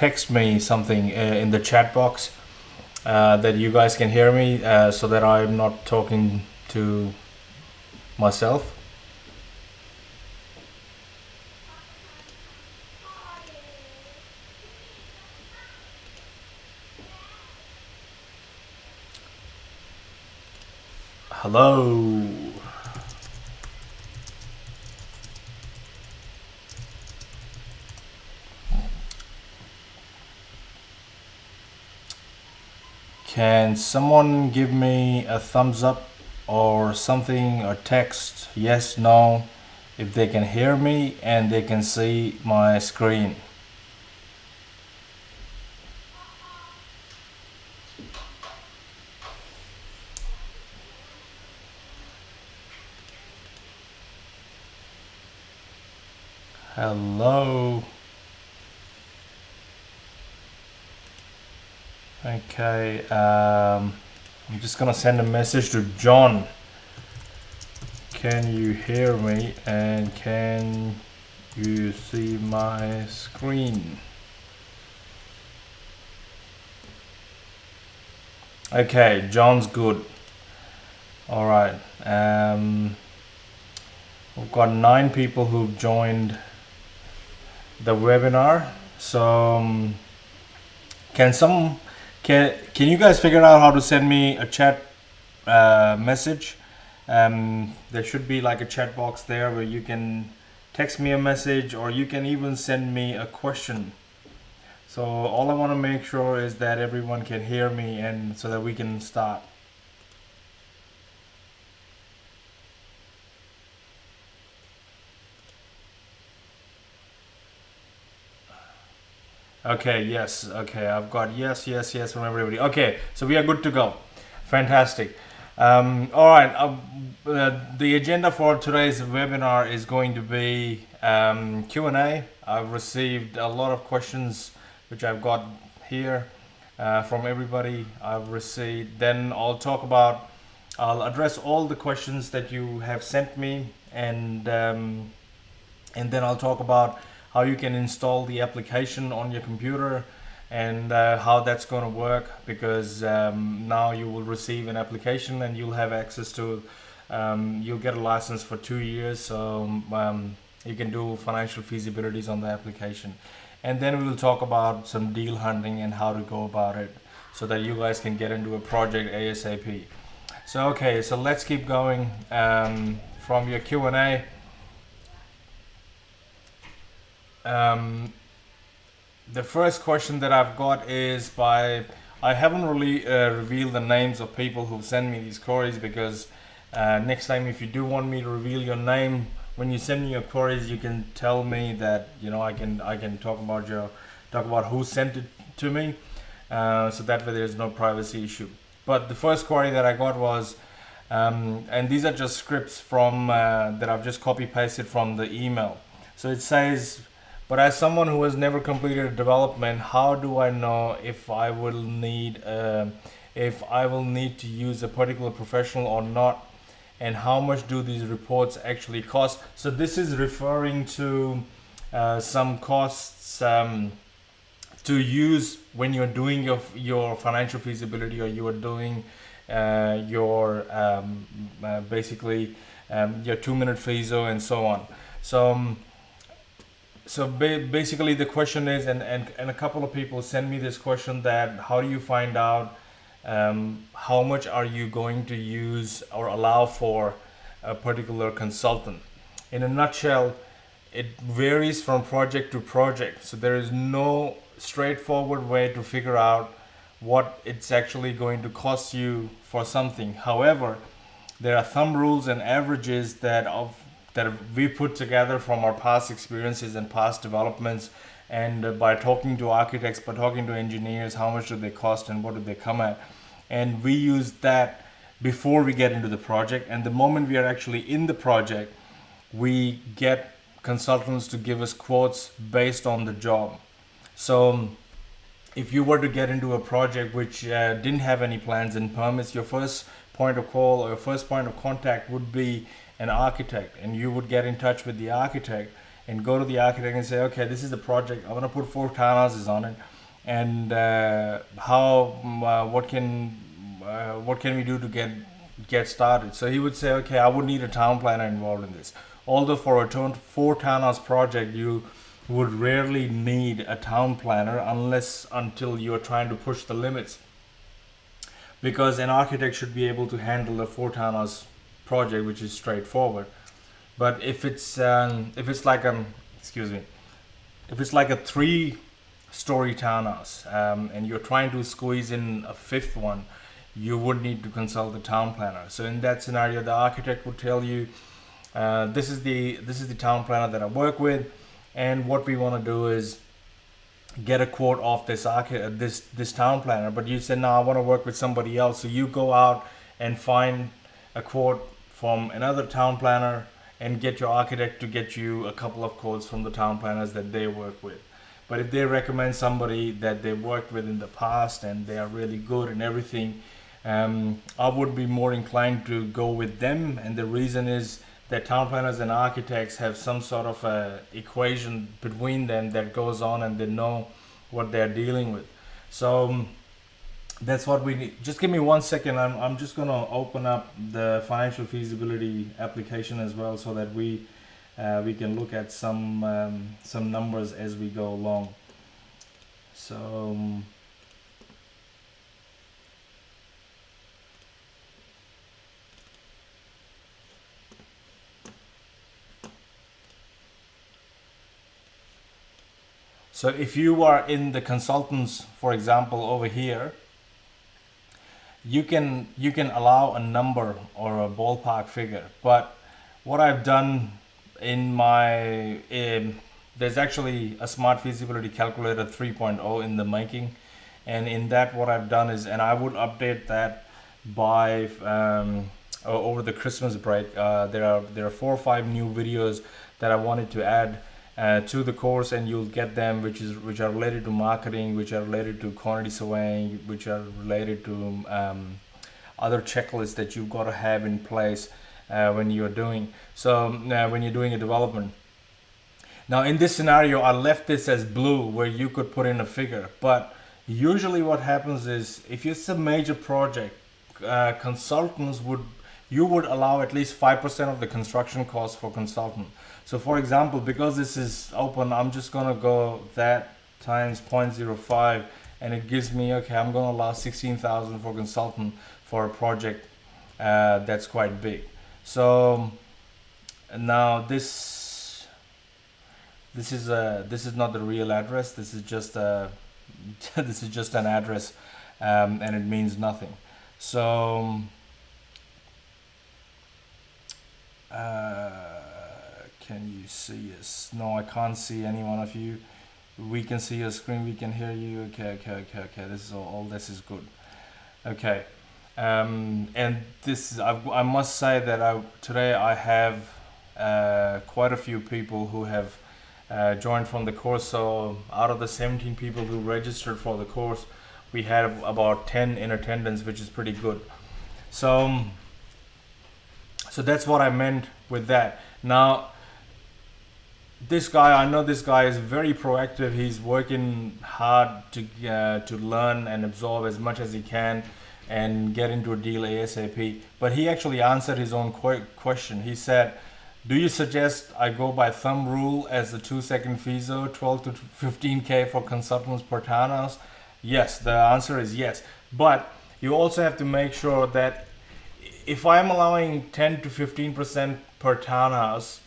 text me something in the chat box that you guys can hear me, so that I'm not talking to myself. Hello. Can someone give me a thumbs up or something, or text yes, no, if they can hear me and they can see my screen? Hello. Okay, I'm just gonna send a message to John. Can you hear me and can you see my screen? Okay, John's good. All right. We've got 9 people who've joined the webinar. So can you guys figure out how to send me a chat message? There should be like a chat box there where you can text me a message, or you can even send me a question. So all I want to make sure is that everyone can hear me, and so that we can start. Okay, yes. Okay, I've got yes from everybody. Okay, so we are good to go. Fantastic. All right. The agenda for today's webinar is going to be Q&A. I've received a lot of questions, which I've got here from everybody I've received. Then I'll address all the questions that you have sent me, and then I'll talk about how you can install the application on your computer, and how that's going to work, because now you will receive an application and you'll have access to, you'll get a license for 2 years, so you can do financial feasibilities on the application. And then we will talk about some deal hunting and how to go about it, so that you guys can get into a project ASAP. So okay, so let's keep going from your Q&A. The first question that I've got is I haven't really revealed the names of people who send me these queries, because next time, if you do want me to reveal your name when you send me your queries, you can tell me that, I can talk about who sent it to me, so that way there's no privacy issue. But the first query that I got was, and these are just scripts from that I've just copy pasted from the email. So it says, but as someone who has never completed a development, how do I know if I will need to use a particular professional or not, and how much do these reports actually cost? So this is referring to some costs to use when you're doing your financial feasibility, or you are doing your basically your 2-minute FISO and so on. So basically the question is, and a couple of people send me this question, that how do you find out how much are you going to use or allow for a particular consultant? In a nutshell, it varies from project to project. So there is no straightforward way to figure out what it's actually going to cost you for something. However, there are thumb rules and averages that we put together from our past experiences and past developments, and by talking to architects, by talking to engineers, how much do they cost and what do they come at, and we use that before we get into the project. And the moment we are actually in the project, we get consultants to give us quotes based on the job. So if you were to get into a project which didn't have any plans and permits, your first point of call or your first point of contact would be an architect, and you would get in touch with the architect and go to the architect and say, okay, this is the project, I want to put 4 townhouses on it, and what can we do to get started. So he would say, okay, I would need a town planner involved in this. Although for a 4 townhouse project, you would rarely need a town planner until you're trying to push the limits, because an architect should be able to handle a 4 townhouse project, which is straightforward. But if it's like excuse me, if it's like a 3-story townhouse, and you're trying to squeeze in a fifth one, you would need to consult the town planner. So in that scenario, the architect would tell you, this is the town planner that I work with, and what we want to do is get a quote off this town planner. But you said, no, I want to work with somebody else. So you go out and find a quote from another town planner and get your architect to get you a couple of quotes from the town planners that they work with. But if they recommend somebody that they worked with in the past and they are really good and everything, I would be more inclined to go with them. And the reason is that town planners and architects have some sort of a equation between them that goes on, and they know what they're dealing with. So that's what we need. Just give me 1 second. I'm just going to open up the financial feasibility application as well, so that we can look at some numbers as we go along. So if you are in the consultants, for example, over here, you can allow a number or a ballpark figure. But what I've done in my there's actually a smart feasibility calculator 3.0 in the making, and in that what I've done is, and I would update that by over the Christmas break. There are 4 or 5 new videos that I wanted to add to the course, and you'll get them, which are related to marketing, which are related to quantity surveying, which are related to other checklists that you've got to have in place when you're doing a development. Now in this scenario, I left this as blue where you could put in a figure, but usually what happens is, if it's a major project, consultants would allow at least 5% of the construction cost for consultant. So for example, because this is open, I'm just gonna go that times 0.05, and it gives me, okay, I'm gonna allow 16,000 for consultant for a project that's quite big. So now this is not the real address. This is just this is just an address, and it means nothing. So can you see us? No, I can't see any one of you. We can see your screen. We can hear you. Okay. This is all this is good. Okay. And I must say that today I have quite a few people who have joined from the course. So out of the 17 people who registered for the course, we had about 10 in attendance, which is pretty good. So that's what I meant with that. Now, I know this guy is very proactive. He's working hard to learn and absorb as much as he can and get into a deal ASAP. But he actually answered his own question. He said, do you suggest I go by thumb rule as the 2-second FISO, 12 to 15K for consultants per townhouse? Yes, the answer is yes. But you also have to make sure that if I'm allowing 10 to 15% per townhouse,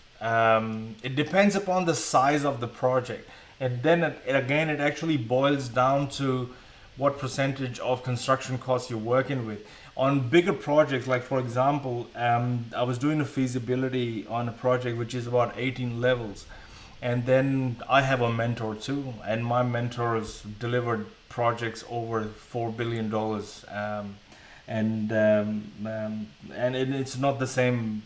it depends upon the size of the project. And then it actually boils down to what percentage of construction costs you're working with. On bigger projects, like for example, I was doing a feasibility on a project which is about 18 levels. And then I have a mentor too, and my mentors delivered projects over $4 billion. And it's not the same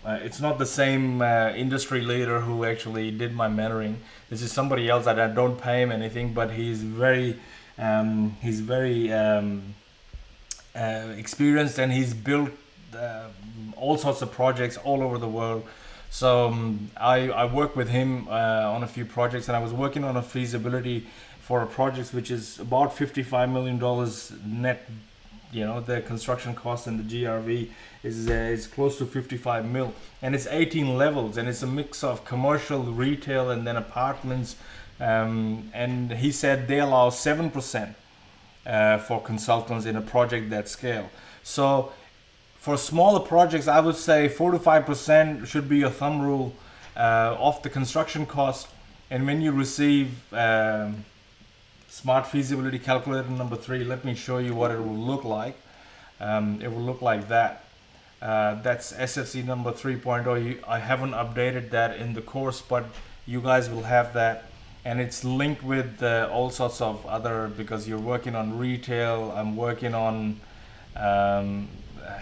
it's not the same industry leader who actually did my mentoring. This is somebody else that I don't pay him anything, but he's very experienced, and he's built all sorts of projects all over the world. So I work with him on a few projects, and I was working on a feasibility for a project which is about $55 million net. You know, the construction cost and the GRV is close to 55 mil, and it's 18 levels, and it's a mix of commercial, retail, and then apartments. And he said they allow 7% for consultants in a project that scale. So for smaller projects, I would say 4 to 5% should be a thumb rule of the construction cost. And when you receive Smart Feasibility Calculator number 3, let me show you what it will look like. It will look like that. That's SFC number 3.0. I haven't updated that in the course, but you guys will have that. And it's linked with all sorts of other, because you're working on retail, I'm working on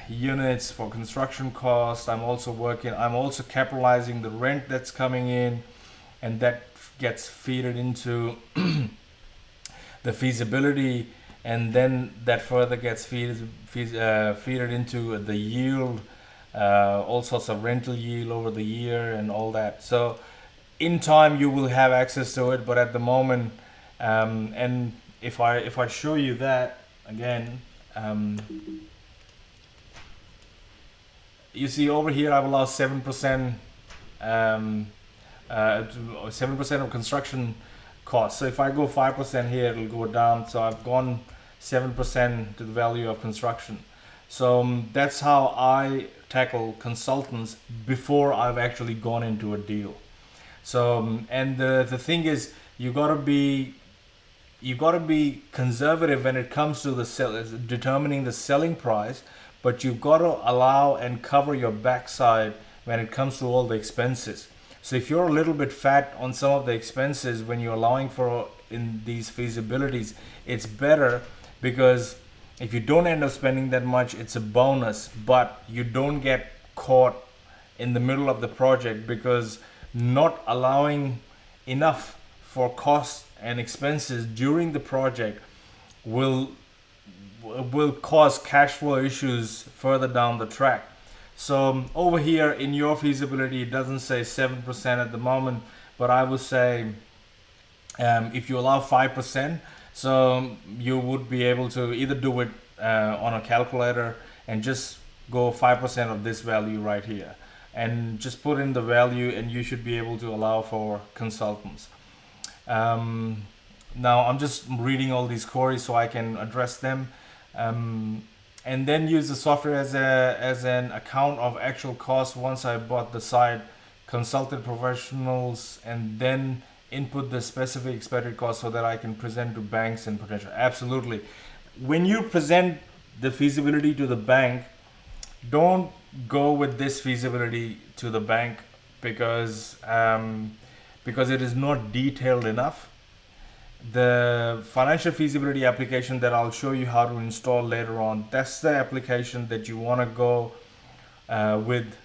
units for construction costs. I'm also capitalizing the rent that's coming in, and that gets feeded into the feasibility, and then that further gets feeded into the yield, all sorts of rental yield over the year and all that. So in time you will have access to it, but at the moment, and if I show you that again, you see over here I've allowed 7%, 7% of construction cost. So if I go 5% here, it'll go down. So I've gone 7% to the value of construction. So that's how I tackle consultants before I've actually gone into a deal. So and the thing is, you gotta be conservative when it comes to determining the selling price, but you've got to allow and cover your backside when it comes to all the expenses. So if you're a little bit fat on some of the expenses when you're allowing for in these feasibilities, it's better, because if you don't end up spending that much, it's a bonus, but you don't get caught in the middle of the project, because not allowing enough for costs and expenses during the project will cause cash flow issues further down the track. So over here in your feasibility, it doesn't say 7% at the moment, but I would say if you allow 5%, so you would be able to either do it on a calculator and just go 5% of this value right here, and just put in the value, and you should be able to allow for consultants. Now I'm just reading all these queries so I can address them. And then use the software as an account of actual cost once I bought the site, consulted professionals, and then input the specific expected cost so that I can present to banks and potential. Absolutely. When you present the feasibility to the bank, don't go with this feasibility to the bank, because it is not detailed enough. The financial feasibility application that I'll show you how to install later on, that's the application that you want to go with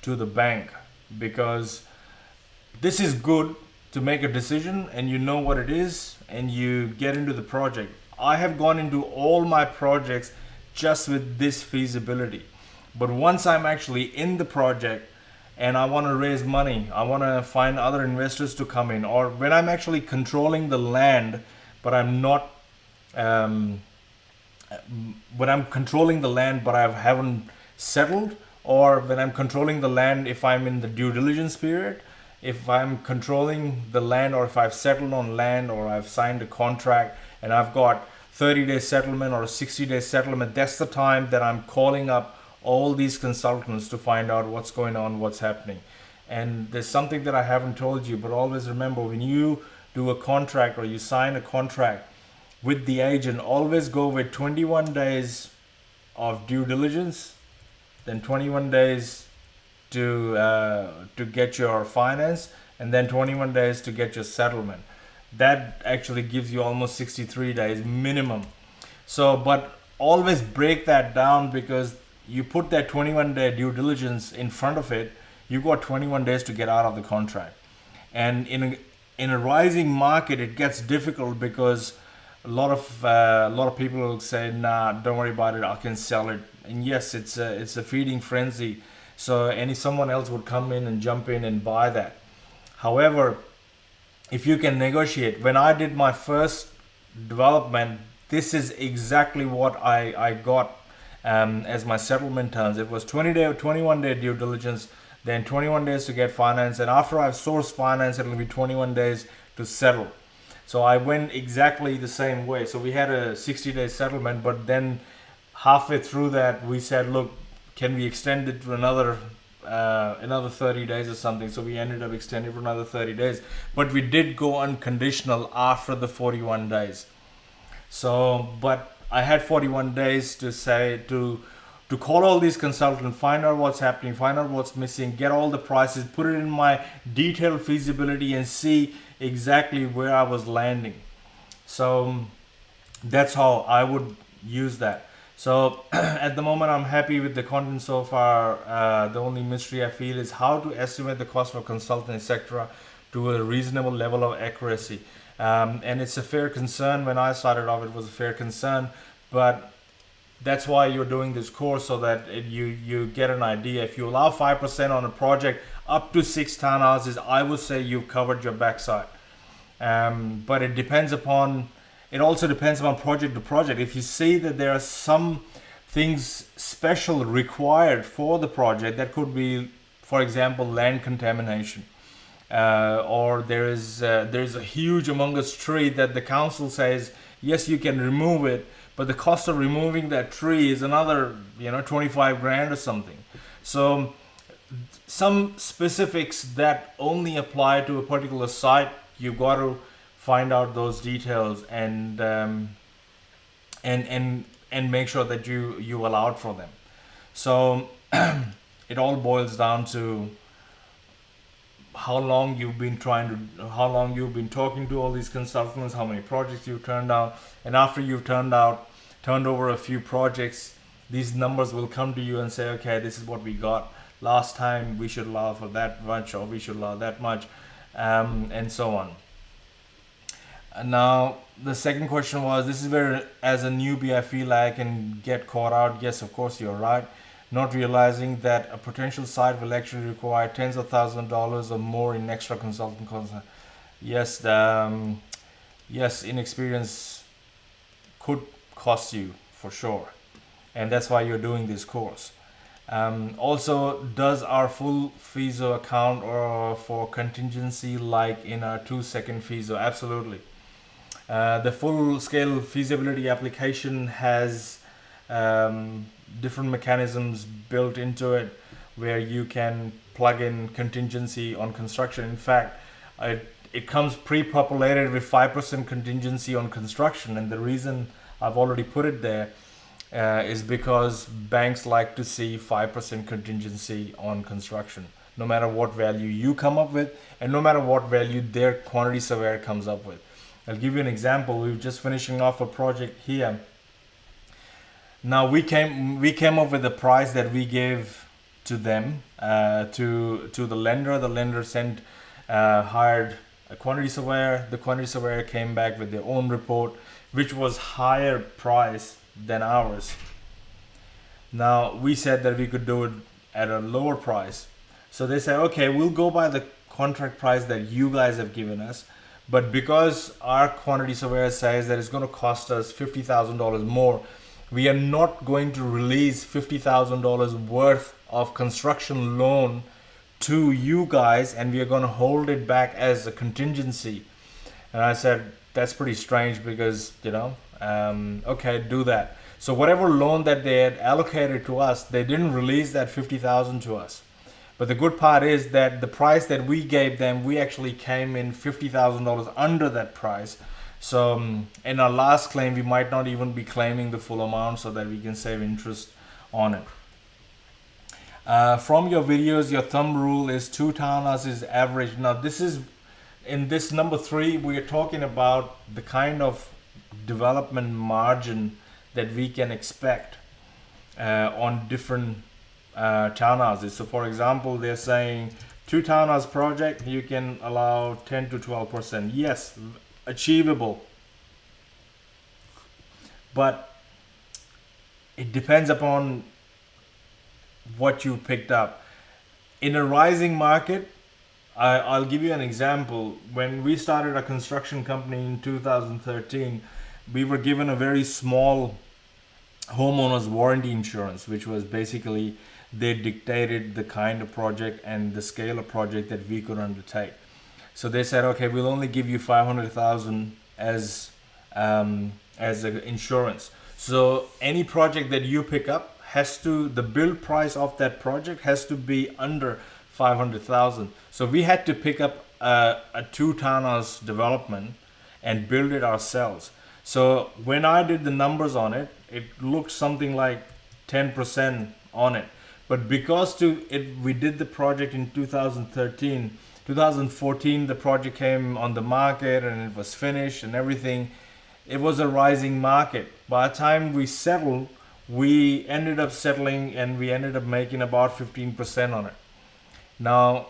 to the bank, because this is good to make a decision and you know what it is and you get into the project. I have gone into all my projects just with this feasibility, but once I'm actually in the project and I want to raise money, I want to find other investors to come in, or when I'm actually controlling the land, but I'm not, when I'm controlling the land but I haven't settled, or when I'm controlling the land if I'm in the due diligence period, if I'm controlling the land, or if I've settled on land, or I've signed a contract and I've got 30-day settlement or a 60-day settlement, that's the time that I'm calling up all these consultants to find out what's going on, what's happening. And there's something that I haven't told you, but always remember, when you do a contract or you sign a contract with the agent, always go with 21 days of due diligence, then 21 days to get your finance, and then 21 days to get your settlement. That actually gives you almost 63 days minimum. So, but always break that down, because you put that 21-day due diligence in front of it, you got 21 days to get out of the contract. And in a rising market, it gets difficult, because a lot of people will say, nah, don't worry about it, I can sell it. And yes, it's a feeding frenzy. So someone else would come in and jump in and buy that. However, if you can negotiate, when I did my first development, this is exactly what I got as my settlement terms. It was 21 day due diligence, then 21 days to get finance, and after I've sourced finance, it'll be 21 days to settle. So I went exactly the same way. So we had a 60-day settlement, but then halfway through that, we said, look, can we extend it to another 30 days or something? So we ended up extending for another 30 days, but we did go unconditional after the 41 days. So, but I had 41 days to say to call all these consultants, find out what's happening, find out what's missing, get all the prices, put it in my detailed feasibility, and see exactly where I was landing. So that's how I would use that. So at the moment, I'm happy with the content so far. The only mystery I feel is how to estimate the cost for consultant, etc., to a reasonable level of accuracy. And it's a fair concern. When I started off, it was a fair concern, but that's why you're doing this course, so that you get an idea. If you allow 5% on a project up to 6 townhouses, I would say you've covered your backside. But it also depends upon project to project. If you see that there are some things special required for the project, that could be, for example, land contamination, or there's a huge Among Us tree that the council says yes, you can remove it, but the cost of removing that tree is another 25 grand or something. So some specifics that only apply to a particular site, you've got to find out those details and make sure that you allowed for them. So it all boils down to how long you've been talking to all these consultants, how many projects you've turned down, and after you've turned over a few projects, these numbers will come to you and say, okay, this is what we got last time, we should allow for that much, or we should allow that much, and so on. And now the second question was, this is where as a newbie I feel like I can get caught out. Yes, of course, you're right. Not realizing that a potential site will actually require tens of thousands of dollars or more in extra consulting costs. Yes, yes, inexperience could cost you for sure, and that's why you're doing this course. Also, does our full FISO account or for contingency like in our 2-second FISO? Absolutely. The full scale feasibility application has different mechanisms built into it where you can plug in contingency on construction. In fact, it comes pre-populated with 5% contingency on construction, and the reason I've already put it there is because banks like to see 5% contingency on construction, no matter what value you come up with and no matter what value their quantity surveyor comes up with. I'll give you an example. We're just finishing off a project here. Now we came up with a price that we gave to them, to the lender. The lender hired a quantity surveyor. The quantity surveyor came back with their own report, which was higher price than ours. Now we said that we could do it at a lower price. So they said, okay, we'll go by the contract price that you guys have given us. But because our quantity surveyor says that it's going to cost us $50,000 more, we are not going to release $50,000 worth of construction loan to you guys, and we are going to hold it back as a contingency. And I said, that's pretty strange because, okay, do that. So whatever loan that they had allocated to us, they didn't release that $50,000 to us. But the good part is that the price that we gave them, we actually came in $50,000 under that price. So in our last claim, we might not even be claiming the full amount so that we can save interest on it. From your videos, your thumb rule is 2 townhouses average. Now this is, in this number 3, we are talking about the kind of development margin that we can expect on different townhouses. So for example, they're saying 2 townhouse project, you can allow 10 to 12%. Yes, achievable, but it depends upon what you picked up. In a rising market, I'll give you an example. When we started a construction company in 2013, we were given a very small homeowners warranty insurance, which was basically they dictated the kind of project and the scale of project that we could undertake. So they said, okay, we'll only give you 500,000 as a insurance. So any project that you pick up has to, the build price of that project has to be under 500,000. So we had to pick up a two townhouse development and build it ourselves. So when I did the numbers on it, it looked something like 10% on it. But because we did the project in 2013, 2014 the project came on the market and it was finished and everything. It was a rising market. By the time we settled, we ended up settling and we ended up making about 15% on it. Now,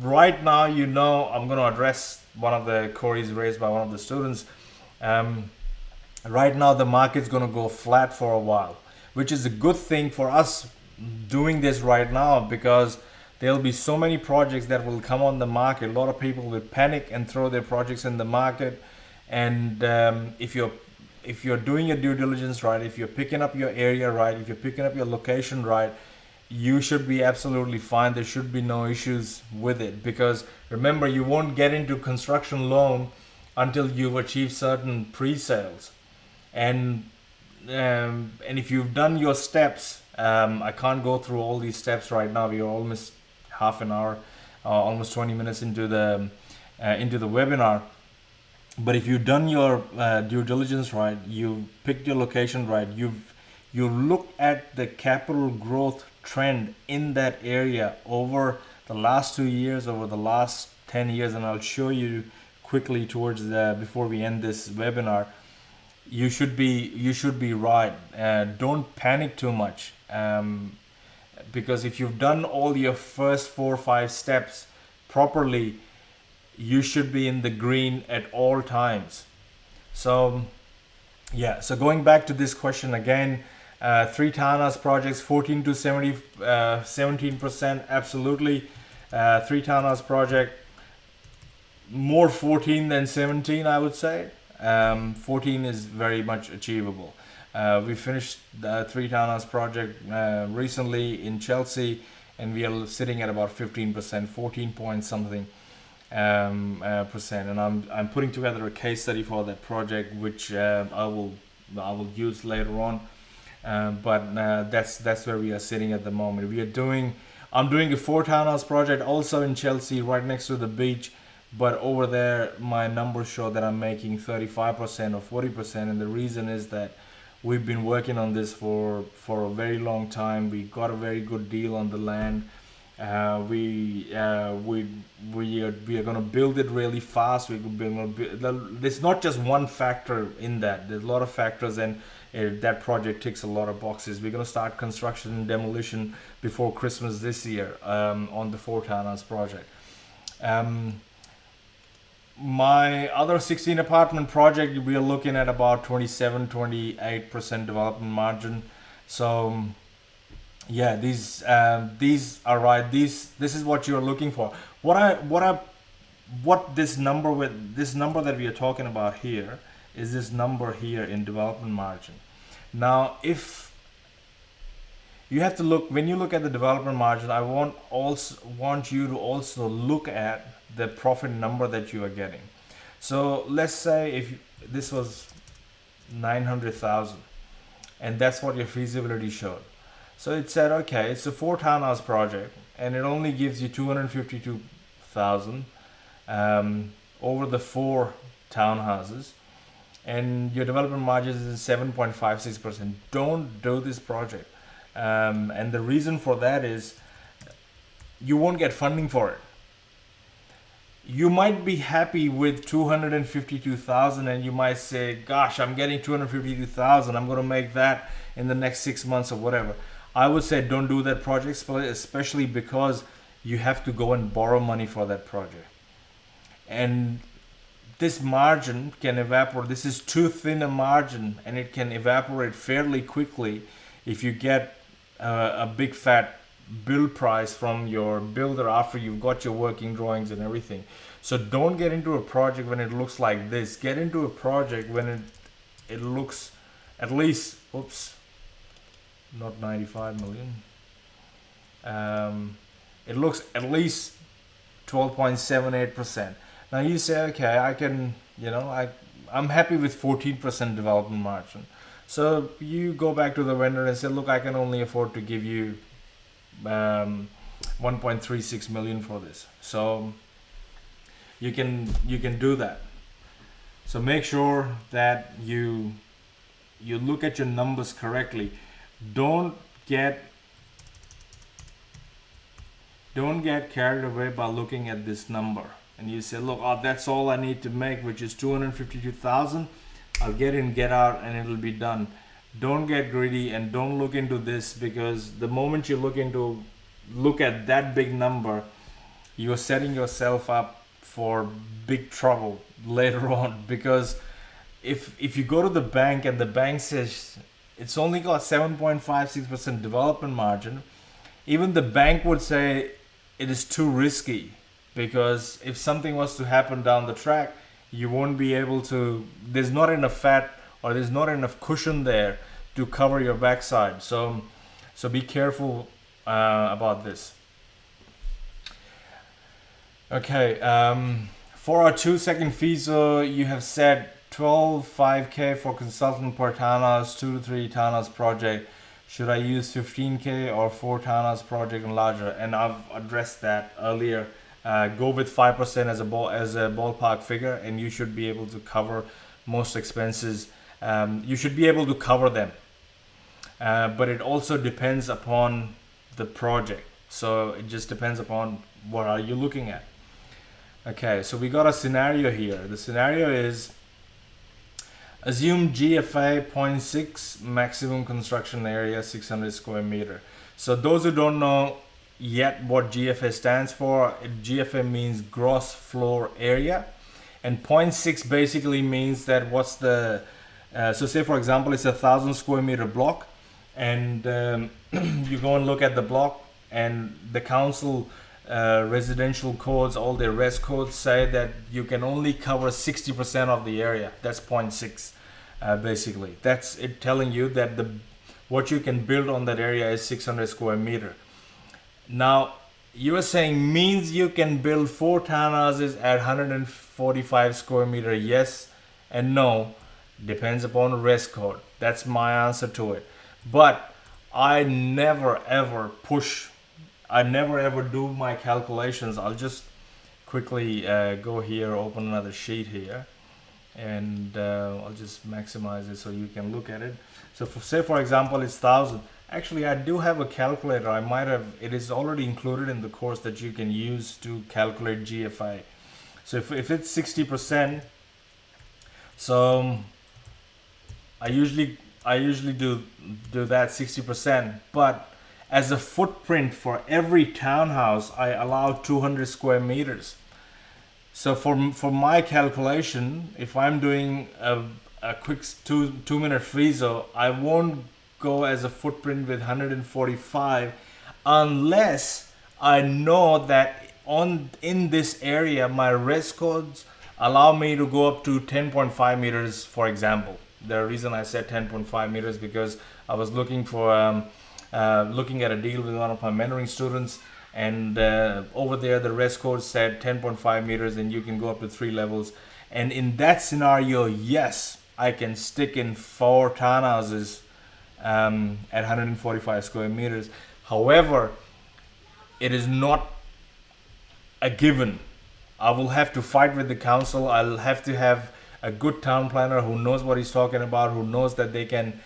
right now, I'm going to address one of the queries raised by one of the students. Right now, the market's going to go flat for a while, which is a good thing for us doing this right now, because there'll be so many projects that will come on the market. A lot of people will panic and throw their projects in the market. And if you're doing your due diligence right, if you're picking up your area right, if you're picking up your location right, you should be absolutely fine. There should be no issues with it, because remember, you won't get into construction loan until you've achieved certain pre-sales. And if you've done your steps, I can't go through all these steps right now. We are almost half an hour, almost 20 minutes into the webinar. But if you've done your due diligence right, you've picked your location right, you've looked at the capital growth trend in that area over the last 2 years, over the last 10 years, and I'll show you quickly before we end this webinar. You should be right. Don't panic too much, because if you've done all your first 4 or 5 steps properly, you should be in the green at all times. So yeah, so going back to this question again, 3 townhouse projects, 14 to 17%, absolutely. 3 townhouse project, more 14 than 17, I would say. 14 is very much achievable. We finished the 3 townhouse project recently in Chelsea, and we are sitting at about 15%, 14 point something percent. And I'm putting together a case study for that project, which I will use later on. But that's where we are sitting at the moment. I'm doing a 4 townhouse project also in Chelsea, right next to the beach. But over there, my numbers show that I'm making 35% or 40%, and the reason is that we've been working on this for a very long time. We got a very good deal on the land. We are going to build it really fast. There's not just one factor in that. There's a lot of factors, and that project ticks a lot of boxes. We're going to start construction and demolition before Christmas this year on the 4 townhouse project. My other 16 apartment project, we are looking at about 27-28% development margin. So yeah, these are right. This is what you're looking for. What this number that we are talking about here is this number here in development margin. Now, if you have to look, when you look at the development margin, I want you to also look at the profit number that you are getting. So let's say if this was 900,000, and that's what your feasibility showed. So it said, okay, it's a 4 townhouse project, and it only gives you 252,000 over the 4 townhouses, and your development margin is 7.56%. Don't do this project, and the reason for that is you won't get funding for it. You might be happy with 252,000, and you might say, gosh, I'm getting 252,000. I'm going to make that in the next 6 months or whatever. I would say don't do that project, especially because you have to go and borrow money for that project. And this margin can evaporate. This is too thin a margin, and it can evaporate fairly quickly if you get a big fat build price from your builder after you've got your working drawings and everything. So don't get into a project when it looks like this. Get into a project when it looks at least, oops, not 95 million. It looks at least 12.78%. Now you say, okay, I can, I'm happy with 14% development margin. So you go back to the vendor and say, look, I can only afford to give you 1.36 million for this. So you can do that. So make sure that you look at your numbers correctly. Don't get carried away by looking at this number and you say, look, oh, that's all I need to make, which is 252,000. I'll get in, get out, and it'll be done. Don't get greedy and don't look into this, because the moment you look at that big number, you're setting yourself up for big trouble later on. Because if you go to the bank and the bank says it's only got 7.56% development margin, even the bank would say it is too risky, because if something was to happen down the track, you won't be able to, there's not enough fat or there's not enough cushion there to cover your backside. So be careful about this. Okay, for our 2-second FISO, you have said 12.5K for consultant per townhouse, 2 to 3 townhouse project. Should I use 15K or 4 townhouse project and larger? And I've addressed that earlier. Go with 5% as a ballpark figure, and you should be able to cover most expenses. You should be able to cover them, but it also depends upon the project. So it just depends upon what are you looking at. Okay, so we got a scenario here. The scenario is, assume GFA 0.6, maximum construction area 600 square meter. So those who don't know yet what GFA stands for, GFA means gross floor area, and 0.6 basically means that what's the so say for example it's 1,000 square meter block, and you go and look at the block, and the council residential codes, all their res codes say that you can only cover 60% of the area. That's 0.6. Basically that's it, telling you that what you can build on that area is 600 square meter. Now you are saying means you can build 4 townhouses at 145 square meter. Yes and no, depends upon the res code. That's my answer to it. But I never ever do my calculations. I'll just quickly go here, open another sheet here, and I'll just maximize it so you can look at it. So say for example it's 1,000. Actually, I do have a calculator. It is already included in the course that you can use to calculate GFI. So if it's 60%, so I usually do that 60%, but as a footprint for every townhouse, I allow 200 square meters. So for my calculation, if I'm doing a quick 2-minute FISO, I won't go as a footprint with 145 unless I know that in this area my res codes allow me to go up to 10.5 meters, for example. The reason I said 10.5 meters because I was looking for looking at a deal with one of my mentoring students, and over there the res code said 10.5 meters and you can go up to 3 levels. And in that scenario, yes, I can stick in 4 townhouses at 145 square meters. However, it is not a given. I will have to fight with the council. I'll have to have a good town planner who knows what he's talking about, who knows that they can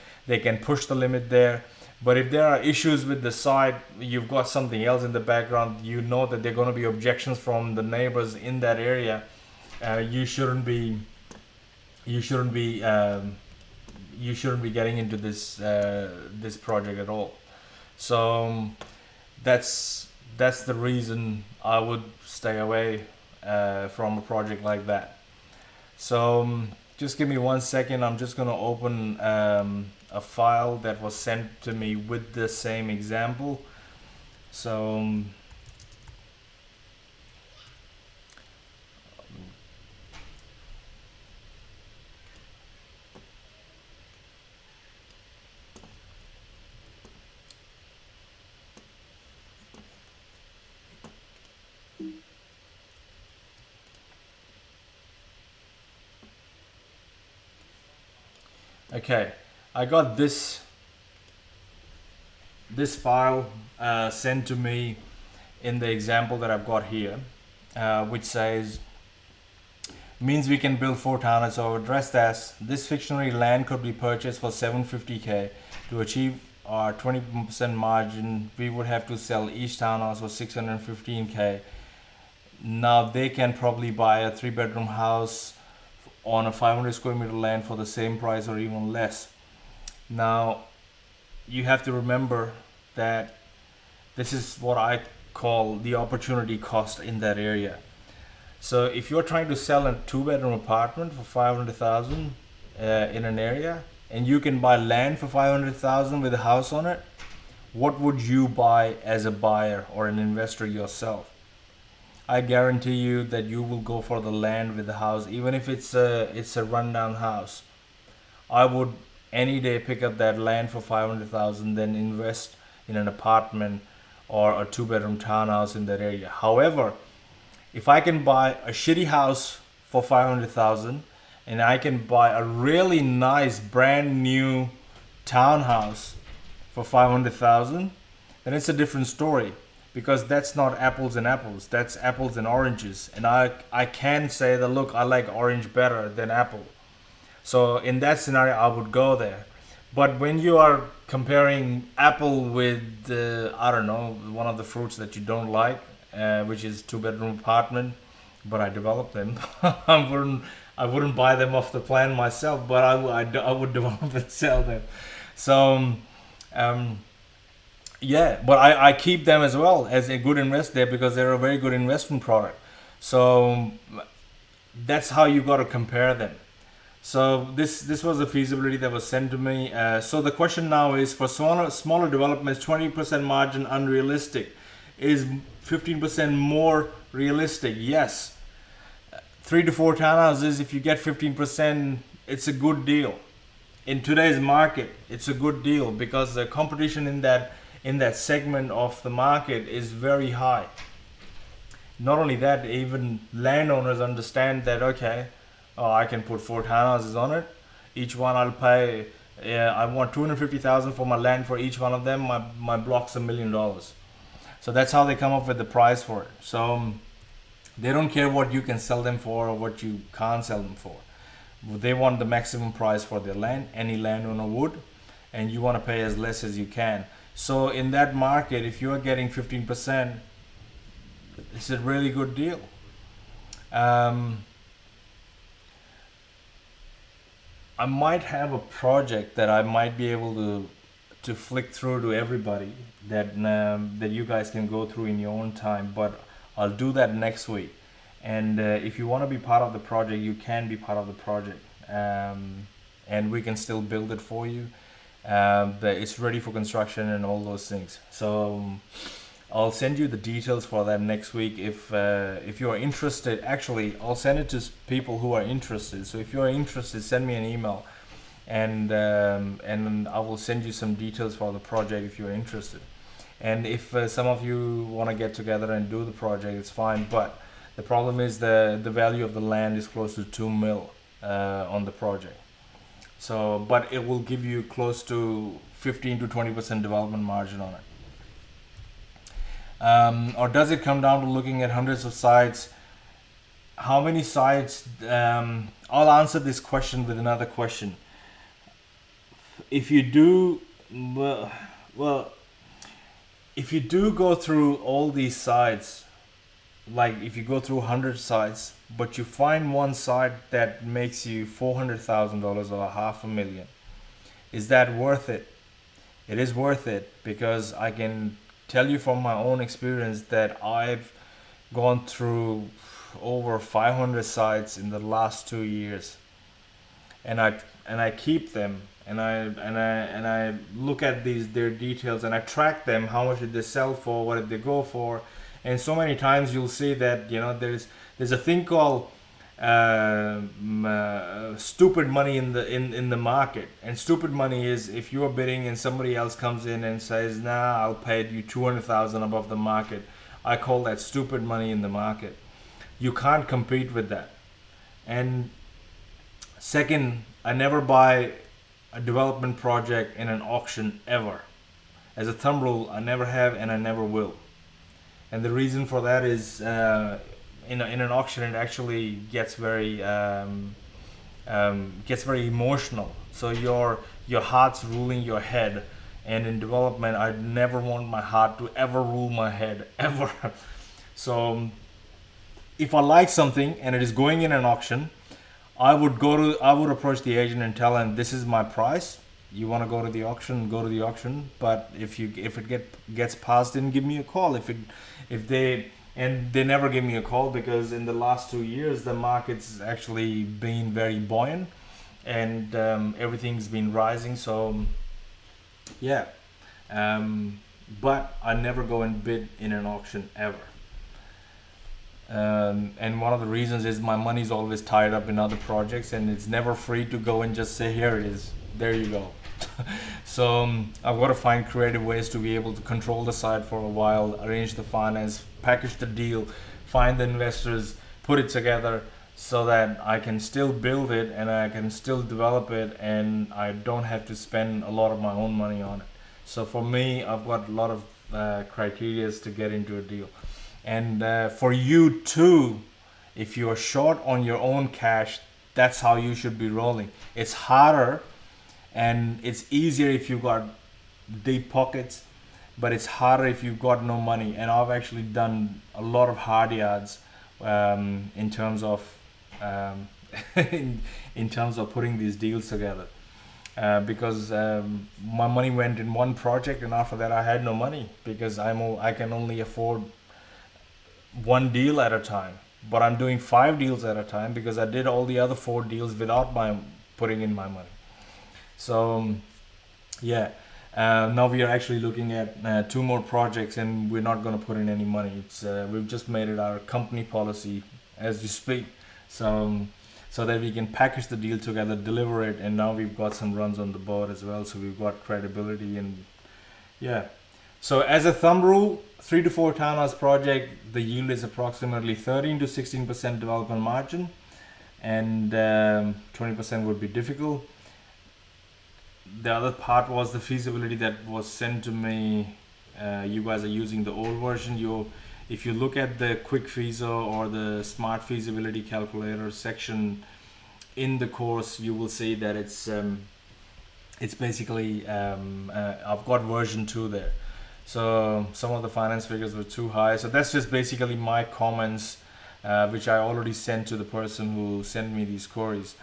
push the limit there. But if there are issues with the site, you've got something else in the background, you know that there are going to be objections from the neighbors in that area, you shouldn't be getting into this project at all. So that's the reason I would stay away from a project like that. So just give me 1 second. I'm just going to open a file that was sent to me with the same example, So okay, I got this file sent to me in the example that I've got here, which says means we can build 4 townhouses. So I'll address that. This fictionary land could be purchased for 750K. To achieve our 20% margin, we would have to sell each townhouse for 615K. Now they can probably buy a 3-bedroom house on a 500 square meter land for the same price or even less. Now you have to remember that this is what I call the opportunity cost in that area. So if you're trying to sell a 2-bedroom apartment for 500,000 in an area, and you can buy land for 500,000 with a house on it, what would you buy as a buyer or an investor yourself? I guarantee you that you will go for the land with the house, even if it's a rundown house. I would any day pick up that land for 500,000, then invest in an apartment or a 2-bedroom townhouse in that area. However, if I can buy a shitty house for 500,000 and I can buy a really nice brand new townhouse for 500,000, then it's a different story, because that's not apples and apples, that's apples and oranges. And I can say that, look, I like orange better than apple. So in that scenario, I would go there. But when you are comparing apple with, I don't know, one of the fruits that you don't like, which is 2-bedroom apartment, but I developed them. I wouldn't buy them off the plan myself, but I would develop and sell them. So, yeah, but I keep them as well as a good invest there, because they're a very good investment product. So that's how you got to compare them. So this was the feasibility that was sent to me. So the question now is, for smaller developments, 20% margin unrealistic. Is 15% more realistic? Yes. 3 to 4 townhouses, if you get 15%, it's a good deal. In today's market, it's a good deal, because the competition in that segment of the market is very high. Not only that, even landowners understand that, okay, I can put 4 townhouses on it. Each one I'll pay. I want 250,000 for my land for each one of them. My block's $1 million. So that's how they come up with the price for it. So they don't care what you can sell them for or what you can't sell them for. They want the maximum price for their land. Any landowner would, and you want to pay as less as you can. So in that market, if you are getting 15%, it's a really good deal. I might have a project that I might be able to flick through to everybody, that you guys can go through in your own time, but I'll do that next week. And if you want to be part of the project, you can be part of the project, and we can still build it for you. But it's ready for construction and all those things. So I'll send you the details for that next week. If you are interested, actually, I'll send it to people who are interested. So if you are interested, send me an email, and I will send you some details for the project if you're interested. And if some of you want to get together and do the project, it's fine. But the problem is the value of the land is close to 2 mil on the project. So, but it will give you close to 15 to 20% development margin on it. Or does it come down to looking at hundreds of sites? How many sites? I'll answer this question with another question. If you do, well, if you do go through all these sites, like if you go through 100 sites, but you find one site that makes you $400,000 or $500,000, is that worth it? It is worth it, because I can tell you from my own experience that I've gone through over 500 sites in the last 2 years, and I keep them, and I look at their details, and I track them. How much did they sell for? What did they go for? And so many times you'll see that there's a thing called stupid money in the market. And stupid money is if you are bidding and somebody else comes in and says, "Nah, I'll pay you 200,000 above the market." I call that stupid money in the market. You can't compete with that. And second, I never buy a development project in an auction ever. As a thumb rule, I never have and I never will. And the reason for that is in an auction it actually gets very emotional. So your heart's ruling your head, and in development, I never want my heart to ever rule my head ever. So if I like something and it is going in an auction, I would approach the agent and tell him, this is my price. You want to go to the auction, go to the auction. But if it gets passed in, give me a call. If they never give me a call, because in the last 2 years the market's actually been very buoyant, and everything's been rising. So yeah, but I never go and bid in an auction ever. And one of the reasons is my money's always tied up in other projects, and it's never free to go and just say, here it is, there you go. So I've got to find creative ways to be able to control the site for a while, arrange the finance, package the deal, find the investors, put it together, so that I can still build it and I can still develop it, and I don't have to spend a lot of my own money on it. So for me, I've got a lot of criteria to get into a deal. And for you too, if you're short on your own cash, that's how you should be rolling. It's harder and it's easier if you've got deep pockets, but it's harder if you've got no money. And I've actually done a lot of hard yards in terms of in terms of putting these deals together. Because my money went in one project, and after that I had no money, because I can only afford one deal at a time, but I'm doing 5 deals at a time because I did all the other 4 deals without my putting in my money. So yeah, now we are actually looking at 2 more projects, and we're not going to put in any money. It's we've just made it our company policy as we speak, so that we can package the deal together, deliver it, and now we've got some runs on the board as well, so we've got credibility. And yeah, so as a thumb rule, 3 to 4 townhouse project, the yield is approximately 13 to 16% development margin, and 20% would be difficult. The other part was the feasibility that was sent to me. You guys are using the old version. If you look at the quick feasibility or the smart feasibility calculator section in the course, you will see that it's basically I've got version 2 there. So some of the finance figures were too high. So that's just basically my comments, which I already sent to the person who sent me these queries.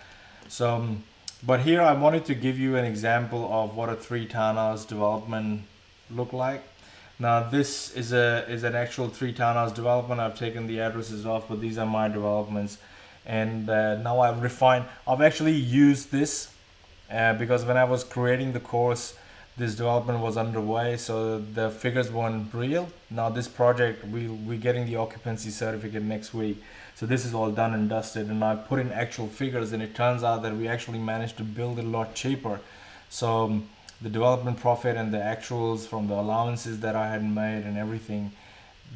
So, but here I wanted to give you an example of what a 3 townhouse development look like. Now this is an actual 3 townhouse development. I've taken the addresses off, but these are my developments. And now I've actually used this because when I was creating the course, this development was underway, so the figures weren't real. Now this project, we're getting the occupancy certificate next week. So this is all done and dusted, and I put in actual figures, and it turns out that we actually managed to build it a lot cheaper. So the development profit and the actuals from the allowances that I had made and everything,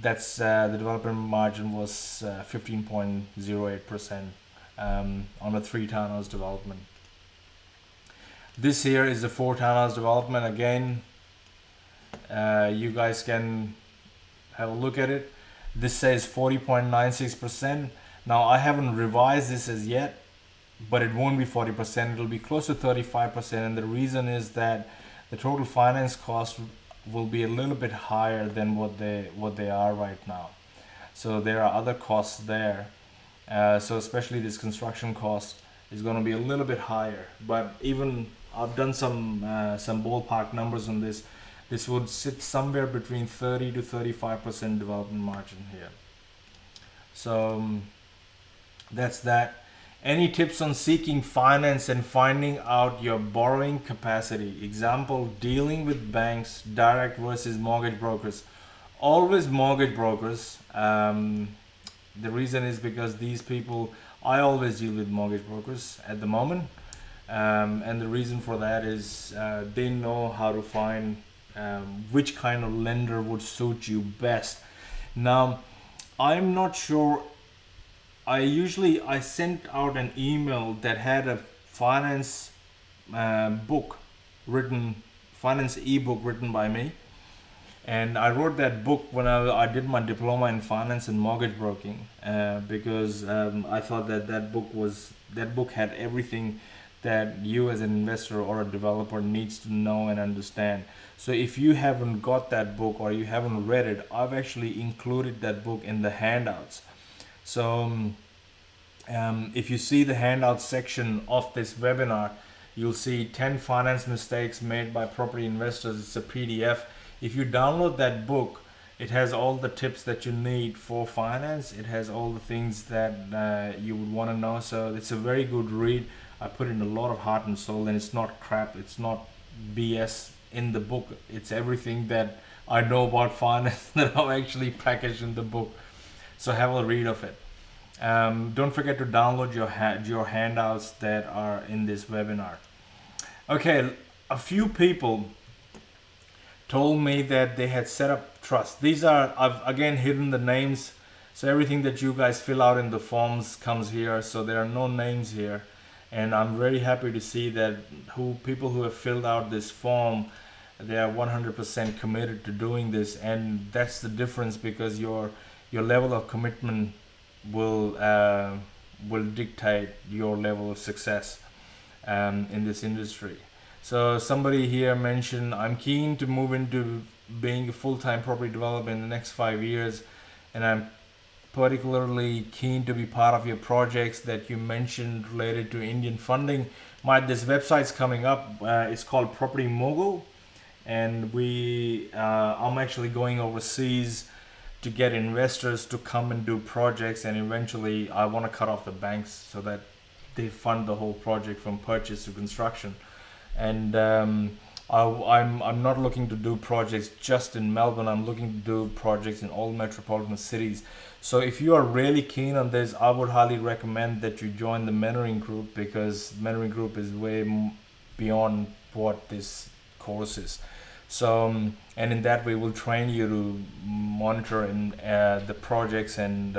that's the development margin was 15.08% on a 3 townhouse development. This here is a 4 townhouse development. Again, you guys can have a look at it. This says 40.96%. Now I haven't revised this as yet, but it won't be 40%. It'll be close to 35%, and the reason is that the total finance cost will be a little bit higher than what they are right now. So there are other costs there. So especially this construction cost is going to be a little bit higher. But even I've done some ballpark numbers on this. This would sit somewhere between 30 to 35% development margin here. So that's that. Any tips on seeking finance and finding out your borrowing capacity? Example, dealing with banks, direct versus mortgage brokers. Always mortgage brokers. The reason is because these people, I always deal with mortgage brokers at the moment. And the reason for that is they know how to find which kind of lender would suit you best. Now, I'm not sure. I sent out an email that had a finance book written, finance ebook written by me, and I wrote that book when I did my diploma in finance and mortgage broking because I thought that that book had everything that you as an investor or a developer needs to know and understand. So if you haven't got that book or you haven't read it, I've actually included that book in the handouts. So if you see the handout section of this webinar, you'll see 10 finance mistakes made by property investors. It's a PDF. If you download that book, it has all the tips that you need for finance. It has all the things that you would want to know. So it's a very good read. I put in a lot of heart and soul, and it's not crap. It's not BS in the book. It's everything that I know about finance that I've actually packaged in the book. So have a read of it. Don't forget to download your handouts that are in this webinar. Okay, a few people told me that they had set up trust. These are, I've again hidden the names, so everything that you guys fill out in the forms comes here, so there are no names here. And I'm very happy to see that people who have filled out this form, they are 100% committed to doing this, and that's the difference, because your level of commitment will dictate your level of success in this industry. So somebody here mentioned, I'm keen to move into being a full-time property developer in the next 5 years, and I'm particularly keen to be part of your projects that you mentioned related to Indian funding. This website's coming up. It's called Property Mogul, and I'm actually going overseas to get investors to come and do projects, and eventually I want to cut off the banks so that they fund the whole project from purchase to construction. And I'm not looking to do projects just in Melbourne. I'm looking to do projects in all metropolitan cities. So if you are really keen on this, I would highly recommend that you join the mentoring group, because mentoring group is way beyond what this course is. So and in that way we'll train you to monitor the projects and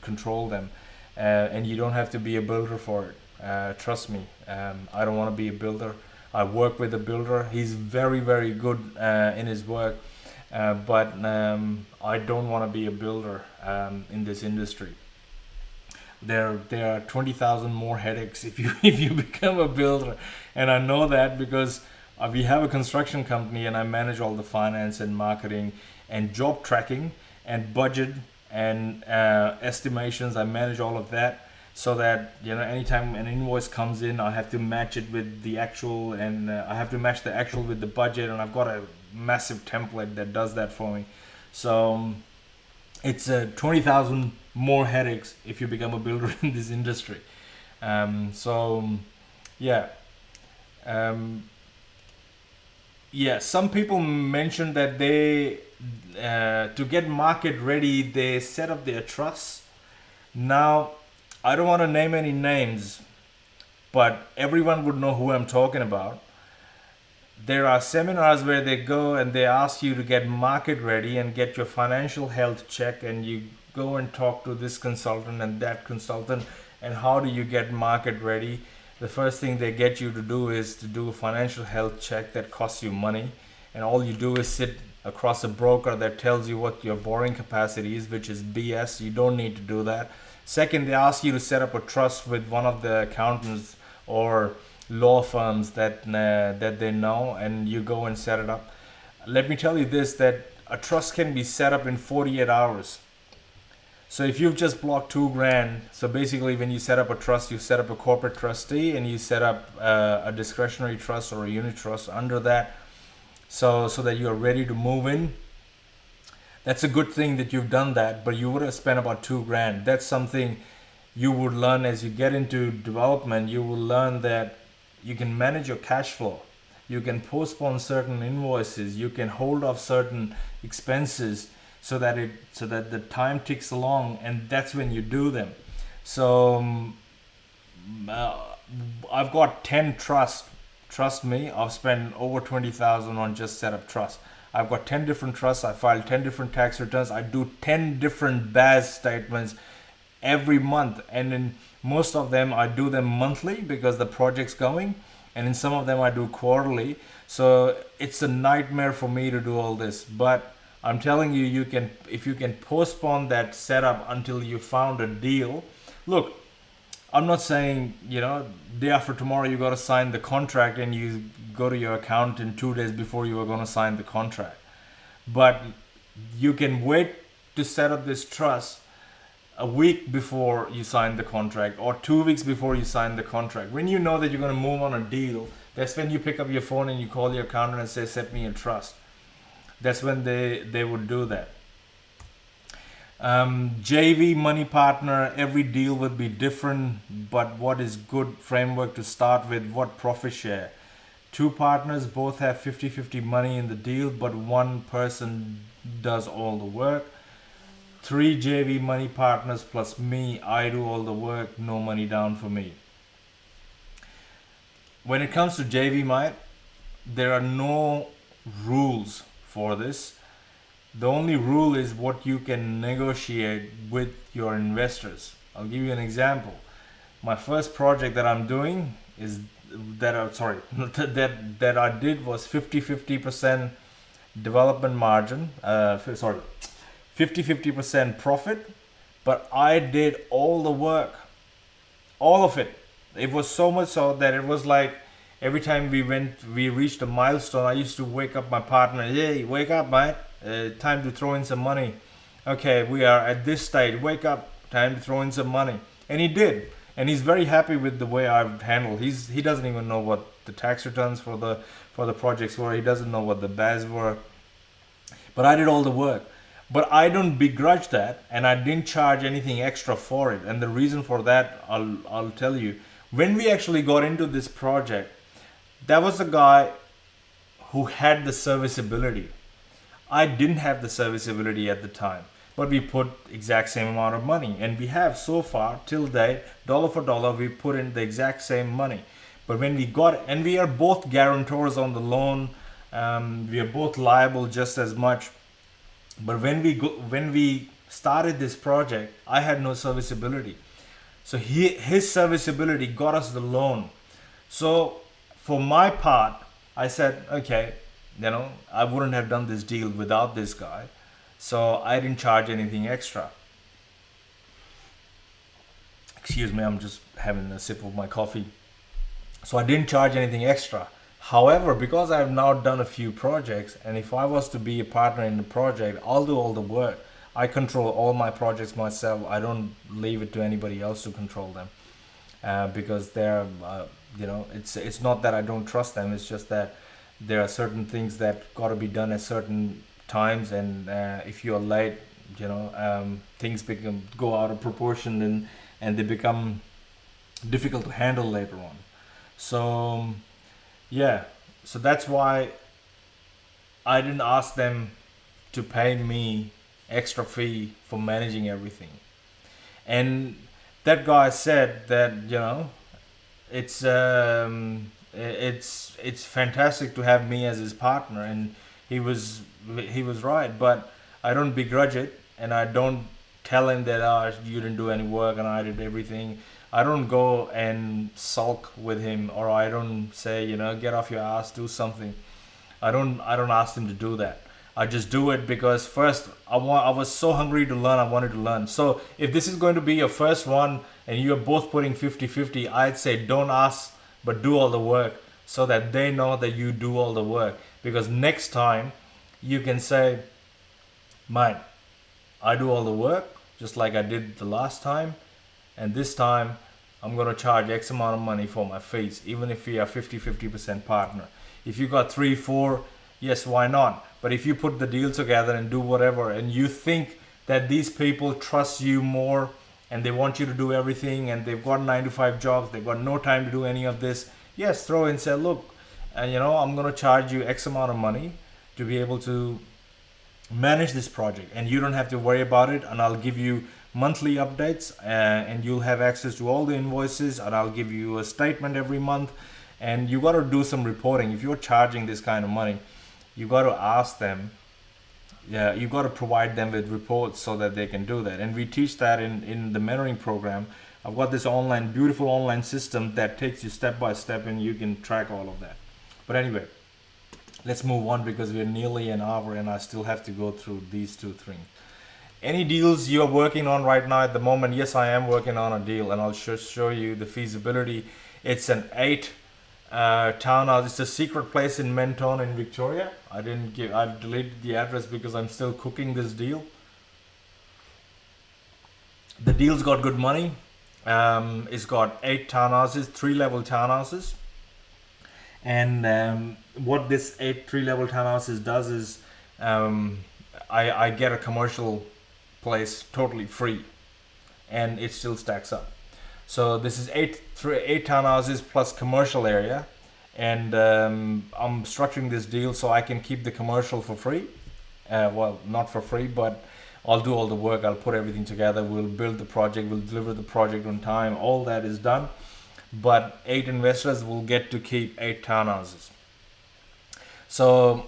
control them, and you don't have to be a builder for it. Trust me, I don't want to be a builder. I work with a builder. He's very, very good in his work, but I don't want to be a builder in this industry. There are 20,000 more headaches if you become a builder, and I know that because we have a construction company, and I manage all the finance and marketing and job tracking and budget and estimations. I manage all of that, so that anytime an invoice comes in, I have to match it with the actual, and I have to match the actual with the budget, and I've got a massive template that does that for me. So it's 20,000 more headaches if you become a builder in this industry. Some people mentioned that they to get market ready, they set up their trusts. Now, I don't want to name any names, but everyone would know who I'm talking about. There are seminars where they go and they ask you to get market ready and get your financial health check, and you go and talk to this consultant and that consultant, and how do you get market ready? The first thing they get you to do is to do a financial health check that costs you money, and all you do is sit across a broker that tells you what your borrowing capacity is, which is BS. You don't need to do that. Second, they ask you to set up a trust with one of the accountants or law firms that they know, and you go and set it up. Let me tell you this, that a trust can be set up in 48 hours. So if you've just blocked $2,000, so basically when you set up a trust, you set up a corporate trustee, and you set up a discretionary trust or a unit trust under that, so that you're ready to move in. That's a good thing that you've done that, but you would have spent about $2,000. That's something you would learn as you get into development, you will learn that you can manage your cash flow. You can postpone certain invoices. You can hold off certain expenses so that the time ticks along, and that's when you do them. So uh, I've got 10 trusts. Trust me, I've spent over 20,000 on just set up trusts. I've got 10 different trusts. I filed 10 different tax returns. I do 10 different BAS statements every month, and in most of them I do them monthly because the project's going, and in some of them I do quarterly. So it's a nightmare for me to do all this, but I'm telling you, you can, if you can postpone that setup until you found a deal. Look, I'm not saying, day after tomorrow you got to sign the contract and you go to your accountant 2 days before you are going to sign the contract. But you can wait to set up this trust a week before you sign the contract, or 2 weeks before you sign the contract. When you know that you're going to move on a deal, that's when you pick up your phone and you call your accountant and say, set me a trust. That's when they would do that. JV money partner, every deal would be different, but what is good framework to start with? What profit share? Two partners both have 50-50 money in the deal, but one person does all the work. 3 JV money partners plus me, I do all the work, no money down for me. When it comes to JV, mate, there are no rules for this. The only rule is what you can negotiate with your investors. I'll give you an example. My first project that I'm doing is that I did was 50-50% development margin. 50-50% profit, but I did all the work, all of it. It was so much so that it was like every time we reached a milestone, I used to wake up my partner. Hey, wake up, mate. Time to throw in some money. Okay, we are at this stage. Wake up. Time to throw in some money. And he did. And he's very happy with the way I've handled. He doesn't even know what the tax returns for the projects were. He doesn't know what the BAS were. But I did all the work. But I don't begrudge that, and I didn't charge anything extra for it. And the reason for that, I'll tell you. When we actually got into this project, that was a guy who had the serviceability. I didn't have the serviceability at the time, but we put exact same amount of money, and we have so far till date, dollar for dollar, we put in the exact same money. But when we got, and we are both guarantors on the loan, we are both liable just as much. But when we started this project, I had no serviceability. So his serviceability got us the loan. So for my part, I said, okay, I wouldn't have done this deal without this guy. So I didn't charge anything extra. Excuse me, I'm just having a sip of my coffee. So I didn't charge anything extra. However, because I've now done a few projects, and if I was to be a partner in the project, I'll do all the work. I control all my projects myself. I don't leave it to anybody else to control them, because they're, it's not that I don't trust them. It's just that there are certain things that got to be done at certain times, and if you're late, things go out of proportion, and they become difficult to handle later on. So yeah, so that's why I didn't ask them to pay me extra fee for managing everything. And that guy said that it's fantastic to have me as his partner, and he was right. But I don't begrudge it, and I don't tell him that you didn't do any work and I did everything. I don't go and sulk with him, or I don't say, get off your ass, do something. I don't ask him to do that. I just do it because first I was so hungry to learn. I wanted to learn. So if this is going to be your first one and you're both putting 50-50, I'd say don't ask, but do all the work, so that they know that you do all the work. Because next time you can say, mate, I do all the work just like I did the last time, and this time I'm going to charge X amount of money for my fees, even if we are 50% partner. If you got 3-4, yes, why not? But if you put the deal together and do whatever, and you think that these people trust you more and they want you to do everything, and they've got 9 to 5 jobs, they've got no time to do any of this, yes, throw in, say, look, I'm going to charge you X amount of money to be able to manage this project, and you don't have to worry about it, and I'll give you monthly updates, and you'll have access to all the invoices, and I'll give you a statement every month. And you got to do some reporting. If you're charging this kind of money, you got to ask them, yeah, you got to provide them with reports so that they can do that. And we teach that in the mentoring program. I've got this beautiful online system that takes you step by step, and you can track all of that. But anyway, let's move on, because we're nearly an hour and I still have to go through these 2 things. Any deals you're working on right now at the moment? Yes, I am working on a deal, and I'll show you the feasibility. It's an 8 townhouse. It's a secret place in Mentone in Victoria. I've deleted the address because I'm still cooking this deal. The deal's got good money. It's got 8 townhouses, 3-level townhouses. And what this 8 3-level townhouses does is I get a commercial place totally free, and it still stacks up. So this is 8 townhouses plus commercial area, and I'm structuring this deal so I can keep the commercial for free. Well, not for free, but I'll do all the work. I'll put everything together. We'll build the project. We'll deliver the project on time. All that is done. But 8 investors will get to keep 8 townhouses. So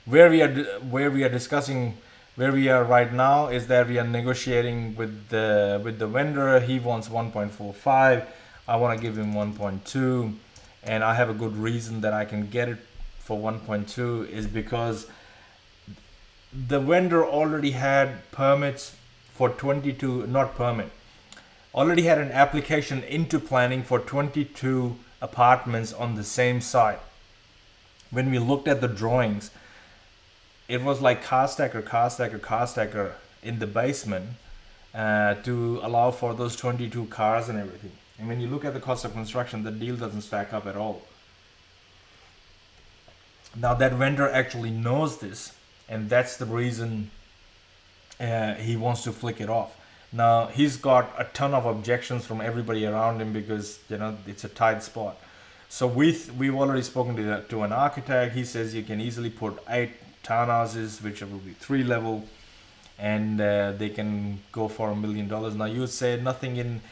where we are discussing, where we are right now, is that we are negotiating with the vendor. He wants 1.45. I want to give him 1.2, and I have a good reason that I can get it for 1.2 is because the vendor already had permits for 22, not permit, already had an application into planning for 22 apartments on the same site. When we looked at the drawings, it was like car stacker in the basement to allow for those 22 cars and everything. And when you look at the cost of construction, the deal doesn't stack up at all. Now that vendor actually knows this, and that's the reason he wants to flick it off. Now he's got a ton of objections from everybody around him because it's a tight spot. So we've already spoken to an architect. He says you can easily put 8 townhouses, which will be 3-level, and they can go for $1 million. Now you would say nothing in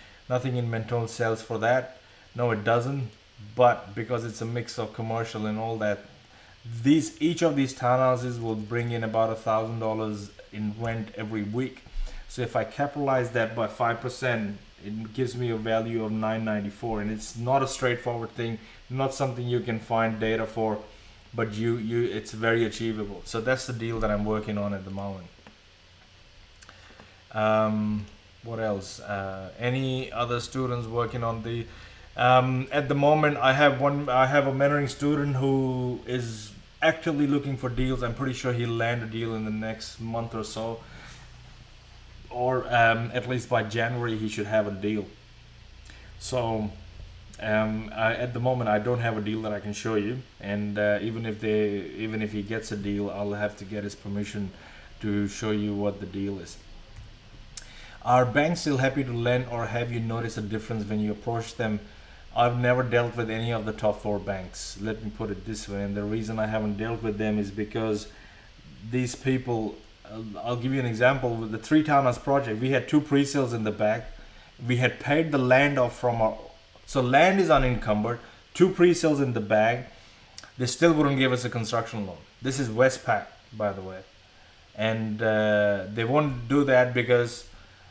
Mentone sells for that. No, it doesn't. But because it's a mix of commercial and all that, each of these townhouses will bring in about $1,000 in rent every week. So if I capitalize that by 5%, it gives me a value of $994, and it's not a straightforward thing, not something you can find data for, but it's very achievable. So that's the deal that I'm working on at the moment. What else? Any other students working on the? At the moment, I have a mentoring student who is actively looking for deals. I'm pretty sure he'll land a deal in the next month or so, or at least by January he should have a deal. So at the moment I don't have a deal that I can show you, and even if he gets a deal, I'll have to get his permission to show you what the deal is. Are banks still happy to lend, or have you noticed a difference when you approach them? I've never dealt with any of the top 4 banks, let me put it this way, and the reason I haven't dealt with them is because these people, I'll give you an example. With the 3 townhouse project, we had 2 pre-sales in the back. We had paid the land off so land is unencumbered, 2 pre-sales in the bag. They still wouldn't give us a construction loan. This is Westpac, by the way, and they won't do that because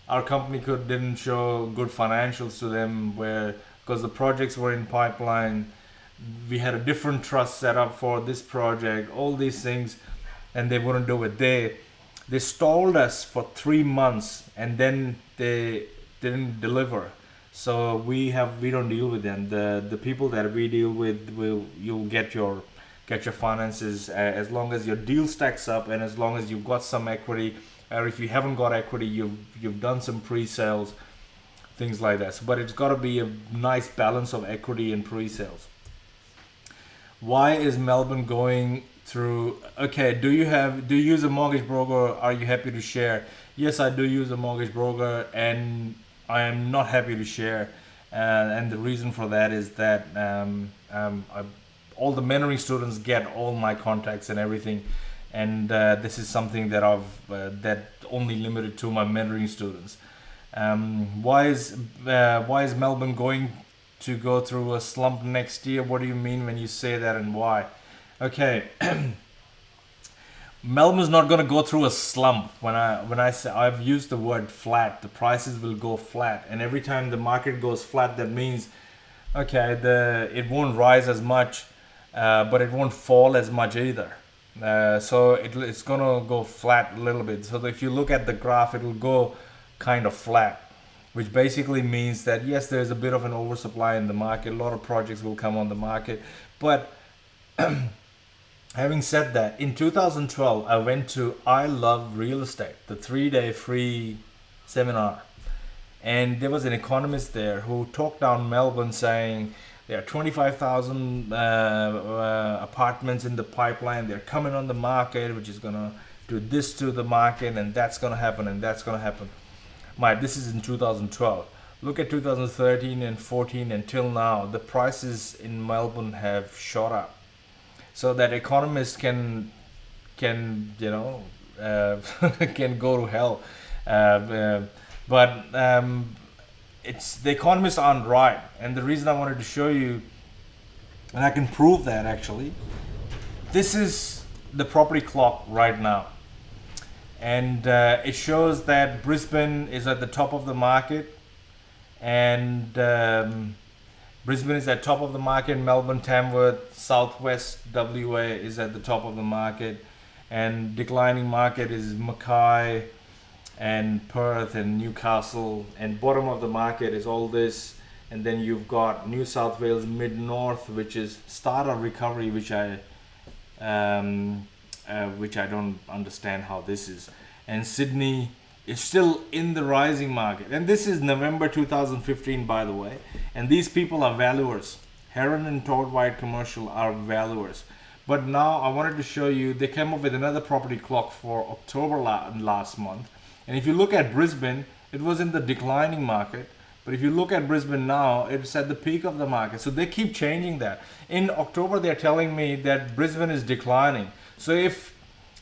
our company didn't show good financials to them, because the projects were in pipeline. We had a different trust set up for this project, all these things, and they wouldn't do it. They stalled us for 3 months, and then they didn't deliver. So we don't deal with them. The people that we deal with, you'll get your finances as long as your deal stacks up, and as long as you've got some equity, or if you haven't got equity, you've done some pre-sales, things like that. But it's got to be a nice balance of equity and pre-sales. Why is Melbourne going through? Okay, do you use a mortgage broker? Are you happy to share? Yes, I do use a mortgage broker, and I am not happy to share, and the reason for that is that all the mentoring students get all my contacts and everything, and this is something that I've that only limited to my mentoring students. Why is Melbourne going to go through a slump next year? What do you mean when you say that, and why? Okay, Melbourne's not going to go through a slump. When I say, I've used the word flat, the prices will go flat, and every time the market goes flat, that means okay, it won't rise as much, but it won't fall as much either. So it's gonna go flat a little bit. So if you look at the graph, it'll go kind of flat, which basically means that yes, there's a bit of an oversupply in the market. A lot of projects will come on the market, but having said that, in 2012, I went to I Love Real Estate, the 3-day free seminar. And there was an economist there who talked down Melbourne saying there are 25,000 apartments in the pipeline. They're coming on the market, which is going to do this to the market, and that's going to happen, and that's going to happen. This is in 2012. Look at 2013 and 14 until now. The prices in Melbourne have shot up. So that economists can can go to hell. But it's the economists aren't right, and the reason I wanted to show you, and I can prove that actually, this is the property clock right now, and it shows that Brisbane is at the top of the market, and Brisbane is at top of the market. Melbourne, Tamworth, Southwest WA is at the top of the market, and declining market is Mackay and Perth and Newcastle, and bottom of the market is all this, and then you've got New South Wales, mid north, which is start of recovery, which I don't understand how this is, and Sydney is still in the rising market, and this is November 2015, by the way, and these people are valuers. Heron and Todd White Commercial are valuers. But now I wanted to show you, they came up with another property clock for October last month. And if you look at Brisbane, it was in the declining market. But if you look at Brisbane now, it's at the peak of the market. So they keep changing that. In October, they're telling me that Brisbane is declining. So if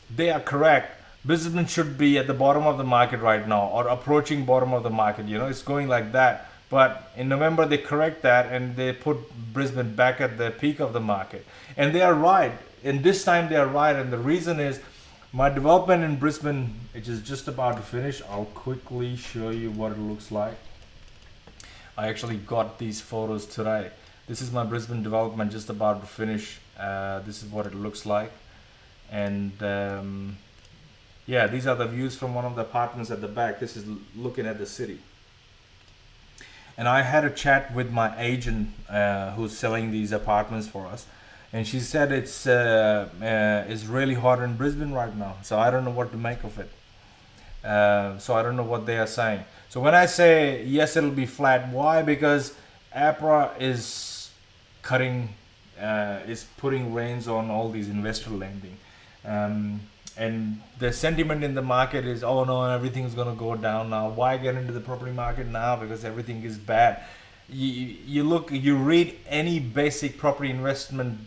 they are correct, Brisbane should be at the bottom of the market right now, or approaching bottom of the market. It's going like that. But in November, they correct that and they put Brisbane back at the peak of the market. And they are right. And this time they are right. And the reason is, my development in Brisbane, which is just about to finish. I'll quickly show you what it looks like. I actually got these photos today. This is my Brisbane development just about to finish. This is what it looks like. And yeah, these are the views from one of the apartments at the back. This is looking at the city. And I had a chat with my agent who's selling these apartments for us. And she said it's really hot in Brisbane right now. So I don't know what to make of it. So I don't know what they are saying. So when I say yes, it'll be flat. Why? Because APRA is putting reins on all these investor lending. And the sentiment in the market is, oh no, everything's going to go down now. Why get into the property market now? Because everything is bad. You read any basic property investment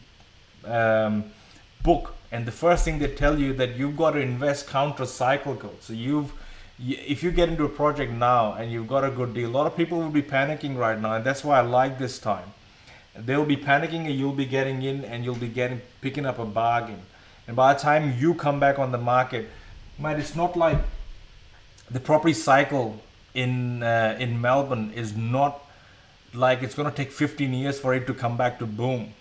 book, and the first thing they tell you that you've got to invest counter-cyclical. So if you get into a project now and you've got a good deal, a lot of people will be panicking right now, and that's why I like this time. They'll be panicking and you'll be getting in, and you'll be picking up a bargain. And by the time you come back on the market, it's not like the property cycle in Melbourne is not like it's going to take 15 years for it to come back to boom.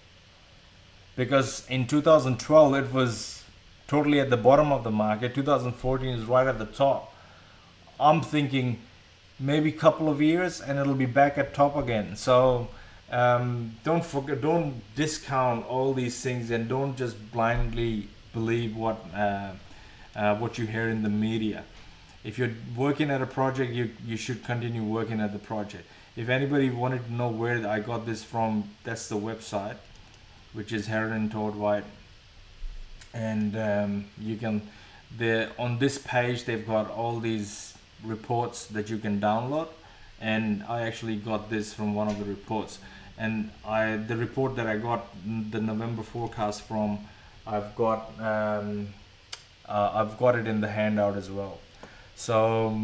Because in 2012, it was totally at the bottom of the market. 2014 is right at the top. I'm thinking maybe a couple of years and it'll be back at top again. So don't discount all these things, and don't just blindly believe what you hear in the media. If you're working at a project, you should continue working at the project. If anybody wanted to know where I got this from, that's the website, which is Heron and Todd White. And you can, on this page, they've got all these reports that you can download, and I actually got this from one of the reports. And the report that I got the November forecast from, I've got it in the handout as well. So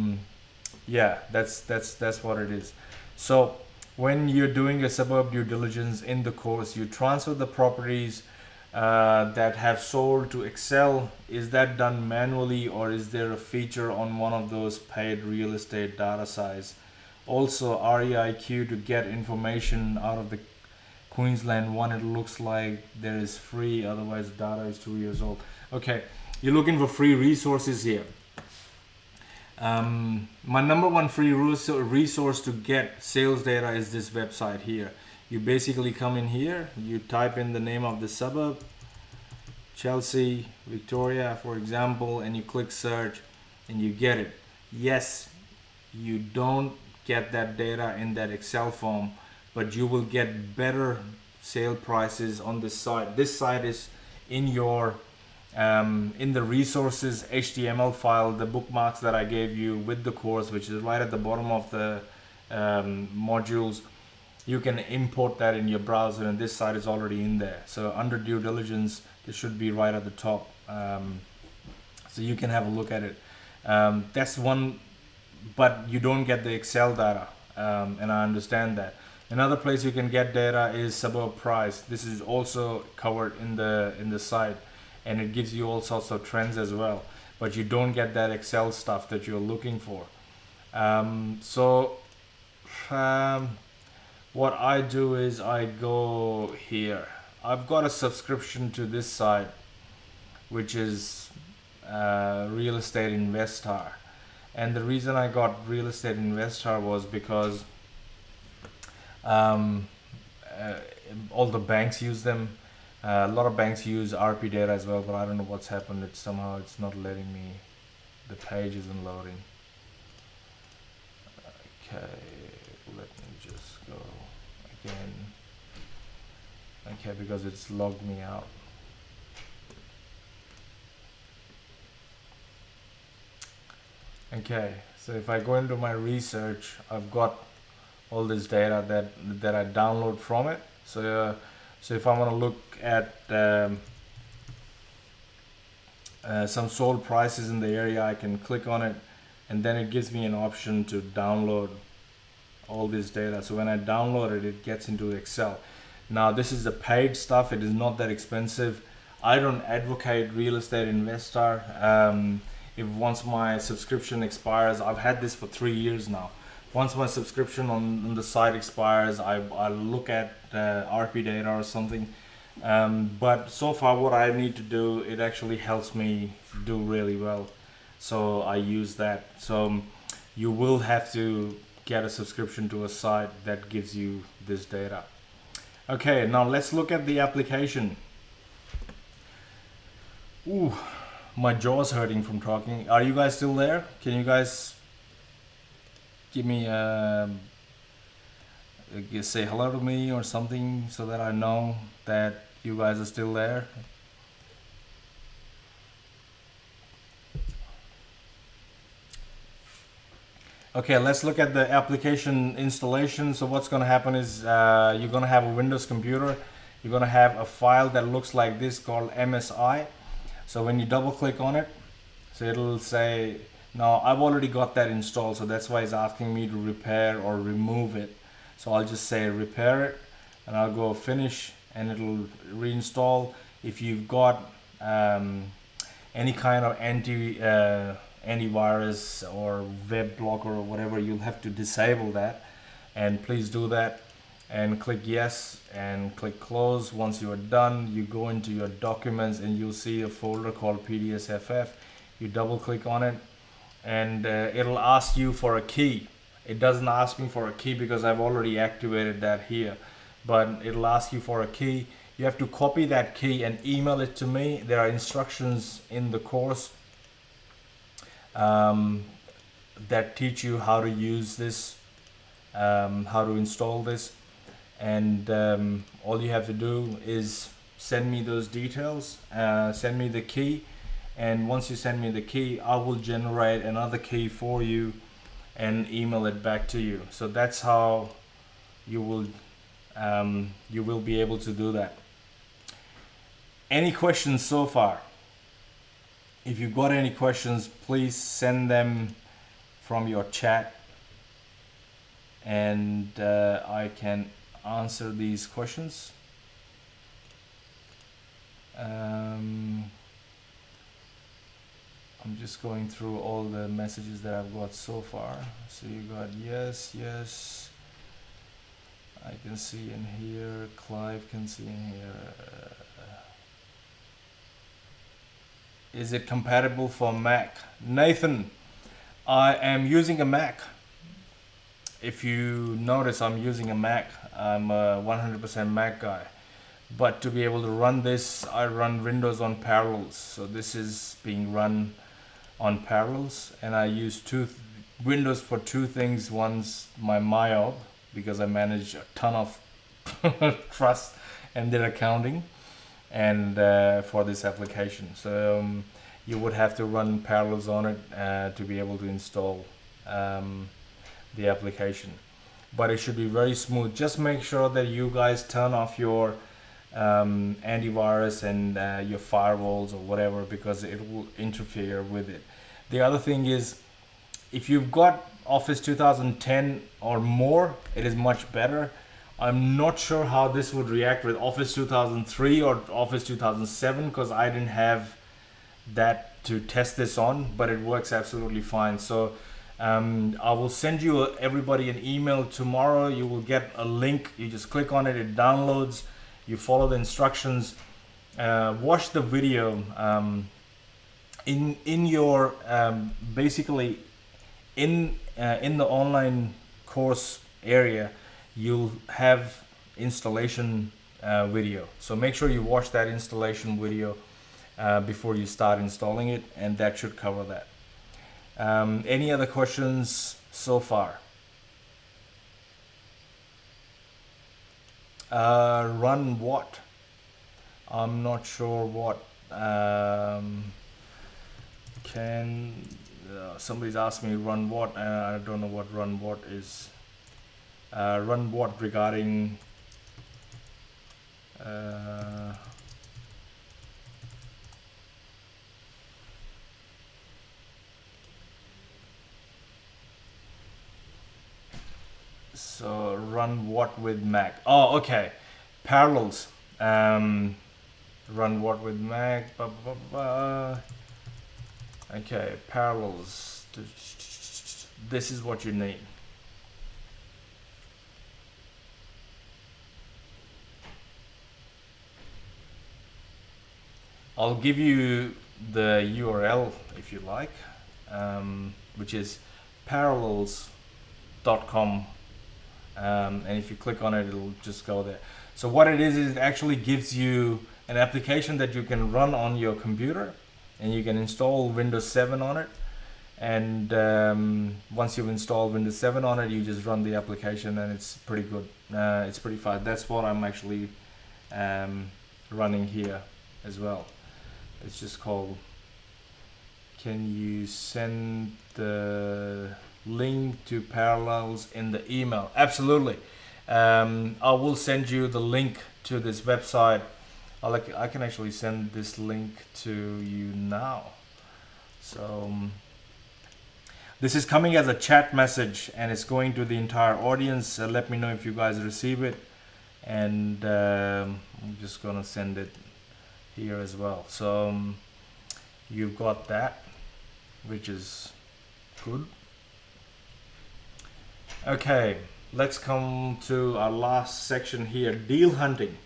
yeah, that's what it is. So when you're doing a suburb due diligence in the course, you transfer the properties that have sold to Excel. Is that done manually, or is there a feature on one of those paid real estate data sites? Also, REIQ to get information out of the Queensland one, it looks like there is free, otherwise data is 2 years old. Okay, you're looking for free resources here. My number one free resource to get sales data is this website here. You basically come in here, you type in the name of the suburb, Chelsea, Victoria, for example, and you click search and you get it. Yes, you don't get that data in that Excel form, but you will get better sale prices on this site. This site is in your in the resources HTML file, the bookmarks that I gave you with the course, which is right at the bottom of the modules. You can import that in your browser, and this site is already in there. So under due diligence, it should be right at the top. So you can have a look at it. That's one, but you don't get the Excel data, and I understand that. Another place you can get data is suburb price. This is also covered in the site, and it gives you all sorts of trends as well. But you don't get that Excel stuff that you're looking for. What I do is I go here. I've got a subscription to this site, which is Real Estate Investor. And the reason I got Real Estate Investor was because all the banks use them. A lot of banks use RP data as well, but I don't know what's happened. It's not letting me. The page isn't loading. Okay, let me just go again. Okay, because it's logged me out. Okay, so if I go into my research, I've got all this data that I download from it. So if I want to look at some sold prices in the area, I can click on it, and then it gives me an option to download all this data. So when I download it, it gets into Excel. Now this is the paid stuff. It is not that expensive. I don't advocate Real Estate Investor. If once my subscription expires, I've had this for 3 years now. Once my subscription on the site expires, I look at RP data or something. But so far what I need to do, it actually helps me do really well. So I use that. So you will have to get a subscription to a site that gives you this data. Okay, now let's look at the application. Ooh, my jaw's hurting from talking. Are you guys still there? Can you guys give me say hello to me or something so that I know that you guys are still there? Okay, let's look at the application installation. So what's going to happen is you're going to have a Windows computer. You're going to have a file that looks like this called MSI. So when you double click on it, so it'll say, now I've already got that installed, so that's why it's asking me to repair or remove it. So I'll just say repair it, and I'll go finish, and it'll reinstall. If you've got any kind of antivirus or web blocker or whatever, you'll have to disable that, and please do that, and click yes and click close. Once you are done, you go into your documents and you'll see a folder called PDSFF. You double click on it, and it'll ask you for a key. It doesn't ask me for a key because I've already activated that here, but it'll ask you for a key. You have to copy that key and email it to me. There are instructions in the course that teach you how to use this, how to install this, and all you have to do is send me those details, send me the key, and once you send me the key, I will generate another key for you, and email it back to you. So that's how you will be able to do that. Any questions so far? If you've got any questions, please send them from your chat, and I can answer these questions. I'm just going through all the messages that I've got so far. So you got yes, I can see in here, Clive can see in here. Is it compatible for Mac? Nathan, I am using a Mac. If you notice, I'm using a Mac. I'm a 100% Mac guy. But to be able to run this, I run Windows on Parallels. So this is being run on Parallels, and I use Windows for two things. One's my MyOb, because I manage a ton of trust and their accounting, and for this application. So you would have to run Parallels on it to be able to install the application. But it should be very smooth. Just make sure that you guys turn off your antivirus and your firewalls or whatever, because it will interfere with it. The other thing is, if you've got Office 2010 or more, it is much better. I'm not sure how this would react with Office 2003 or Office 2007, because I didn't have that to test this on, but it works absolutely fine. So I will send you everybody an email tomorrow. You will get a link. You just click on it, it downloads. You follow the instructions. Watch the video. In your basically in the online course area, you'll have installation video. So make sure you watch that installation video before you start installing it, and that should cover that. Any other questions so far? Run what? I'm not sure what. Somebody's asked me run what, and I don't know what run what is. Run what regarding so run what with Mac? Oh, okay. Parallels. Run what with Mac? Okay, Parallels. This is what you need. I'll give you the URL if you like, which is parallels.com, and if you click on it, it'll just go there. So what it is it actually gives you an application that you can run on your computer, and you can install Windows 7 on it. And once you've installed Windows 7 on it, you just run the application, and it's pretty good. It's pretty fast. That's what I'm actually running here as well. It's just called, can you send the link to Parallels in the email? Absolutely. I will send you the link to this website. I can actually send this link to you now. So this is coming as a chat message, and it's going to the entire audience. Let me know if you guys receive it, and I'm just gonna send it here as well. So you've got that, which is good. Okay, let's come to our last section here, deal hunting.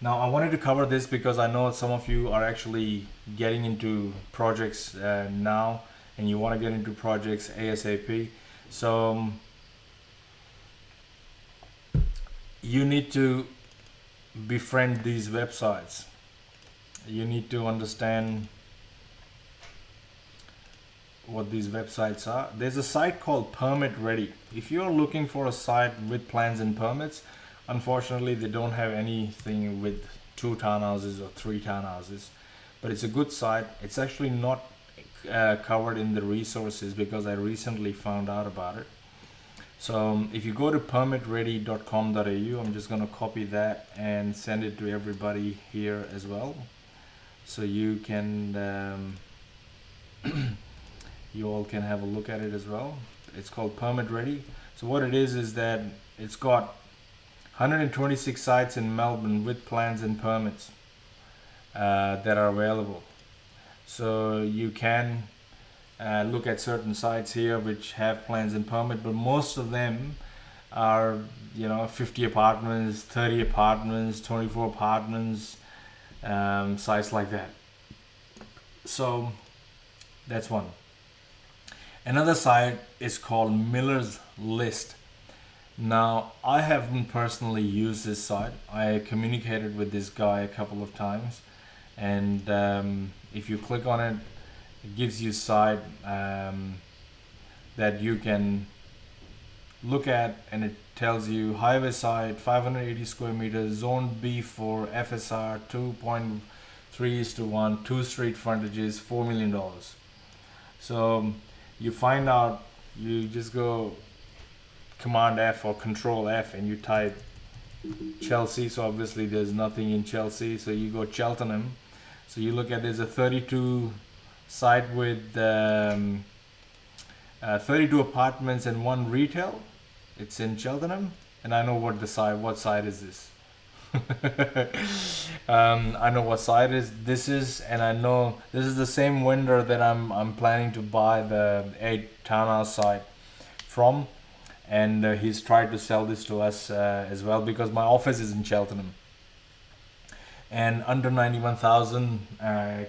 Now I wanted to cover this because I know some of you are actually getting into projects now, and you want to get into projects ASAP. So you need to befriend these websites. You need to understand what these websites are. There's a site called Permit Ready. If you're looking for a site with plans and permits, unfortunately they don't have anything with 2 townhouses or 3 townhouses, but it's a good site. It's actually not covered in the resources because I recently found out about it. So if you go to permitready.com.au, I'm just going to copy that and send it to everybody here as well, so you can you all can have a look at it as well. It's called Permit Ready. So what it is that it's got 126 sites in Melbourne with plans and permits that are available. So you can look at certain sites here which have plans and permit, but most of them are 50 apartments, 30 apartments, 24 apartments, sites like that. So that's one. Another site is called Miller's List. Now, I haven't personally used this site. I communicated with this guy a couple of times, and if you click on it, it gives you a site that you can look at, and it tells you highway site, 580 square meters, zone B for FSR, 2.3:1, 2 street frontages, $4 million. So you find out, you just go Command F or Control F and you type Chelsea. So obviously there's nothing in Chelsea, so you go Cheltenham. So you look at, there's a 32 site with 32 apartments and 1 retail. It's in Cheltenham, and I know what site is this. I know what site this is, and I know this is the same vendor that I'm planning to buy the 8 townhouse site from, and he's tried to sell this to us as well, because my office is in Cheltenham, and under 91,000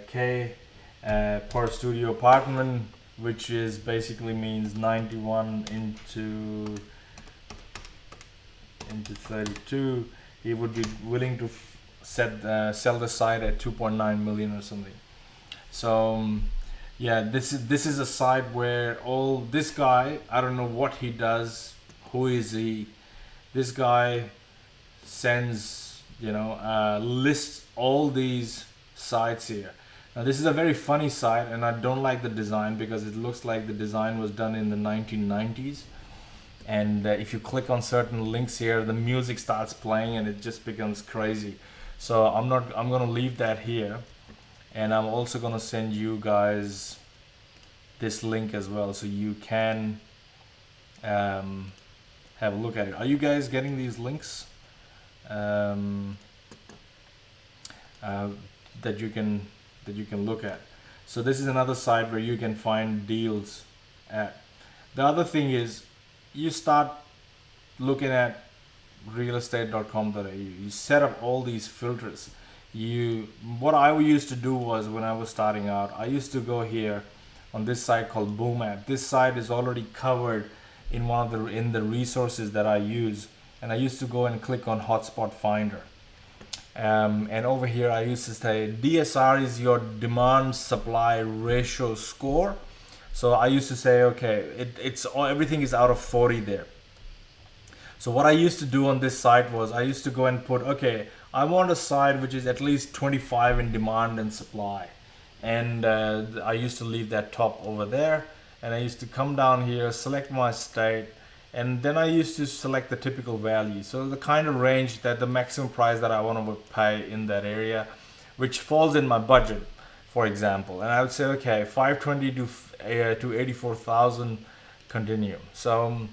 K per studio apartment, which is basically means 91 into 32. He would be willing to sell the site at 2.9 million or something. So yeah, this is a site where this guy, I don't know what he does, who is he. This guy sends, lists all these sites here. Now this is a very funny site, and I don't like the design because it looks like the design was done in the 1990s. And if you click on certain links here, the music starts playing and it just becomes crazy. So I'm gonna leave that here, and I'm also gonna send you guys this link as well, so you can have a look at it. Are you guys getting these links that you can look at? So this is another site where you can find deals at. The other thing is, you start looking at realestate.com.au. You set up all these filters. What I used to do was, when I was starting out, I used to go here on this site called Boom App. This site is already covered in in the resources that I use, and I used to go and click on Hotspot Finder. And over here I used to say DSR is your demand supply ratio score. So I used to say, okay, everything is out of 40 there. So what I used to do on this site was, I used to go and put, okay, I want a site which is at least 25 in demand and supply. And I used to leave that top over there, and I used to come down here, select my state, and then I used to select the typical value. So the kind of range, that the maximum price that I want to pay in that area, which falls in my budget, for example. And I would say, okay, 520 to 84,000, continue. So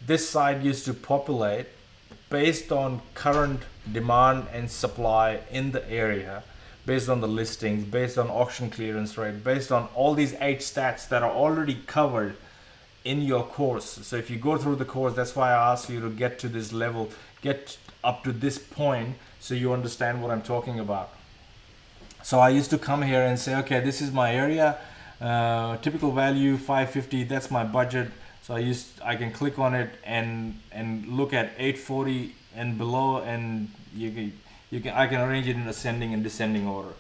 this site used to populate based on current demand and supply in the area, based on the listings, based on auction clearance rate, based on all these 8 stats that are already covered in your course. So if you go through the course, that's why I asked you to get to this level, get up to this point, so you understand what I'm talking about. So I used to come here and say, okay, this is my area, typical value 550, that's my budget. So I can click on it and look at 840 and below, and I can arrange it in ascending and descending order.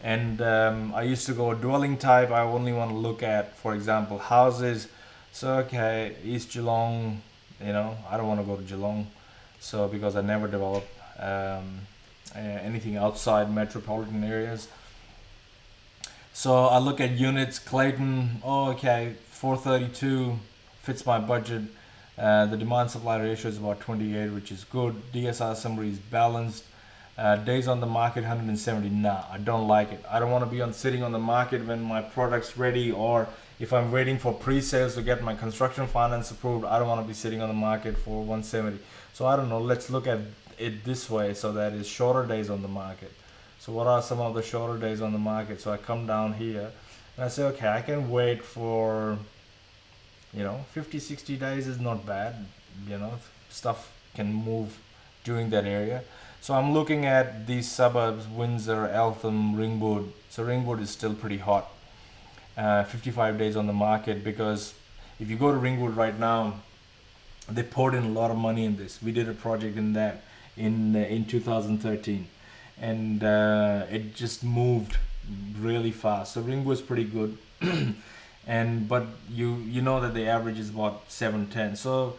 And I used to go dwelling type. I only want to look at, for example, houses. So okay, East Geelong, I don't want to go to Geelong, so because I never developed anything outside metropolitan areas. So I look at units, Clayton, oh okay, 432 fits my budget. The demand supply ratio is about 28, which is good. DSR summary is balanced. Days on the market 170. Nah, I don't like it. I don't want to be on sitting on the market when my product's ready, or if I'm waiting for pre-sales to get my construction finance approved. I don't want to be sitting on the market for 170. So I don't know. Let's look at it this way, so that is shorter days on the market. So what are some of the shorter days on the market? So I come down here and I say, okay, I can wait for, 50, 60 days is not bad. Stuff can move during that area. So I'm looking at these suburbs, Windsor, Eltham, Ringwood. So Ringwood is still pretty hot. 55 days on the market, because if you go to Ringwood right now, they poured in a lot of money in this. We did a project in that in 2013, and it just moved really fast. So Ringwood's pretty good, but you know that the average is about 710. So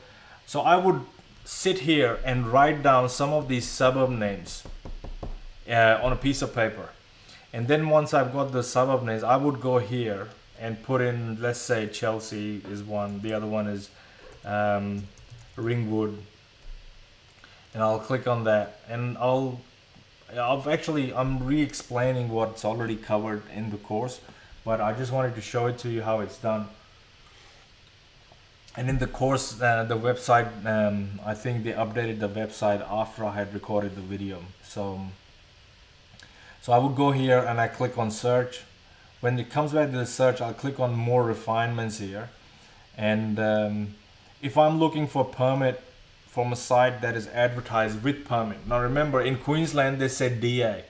I would sit here and write down some of these suburb names on a piece of paper, and then once I've got the suburb names, I would go here and put in, let's say Chelsea is one, the other one is Ringwood, and I'll click on that, and I'm re-explaining what's already covered in the course, but I just wanted to show it to you how it's done. And in the course, the website, I think they updated the website after I had recorded the video. So I would go here and I click on search. When it comes back to the search, I'll click on more refinements here. And if I'm looking for permit from a site that is advertised with permit. Now remember, in Queensland, they said DA.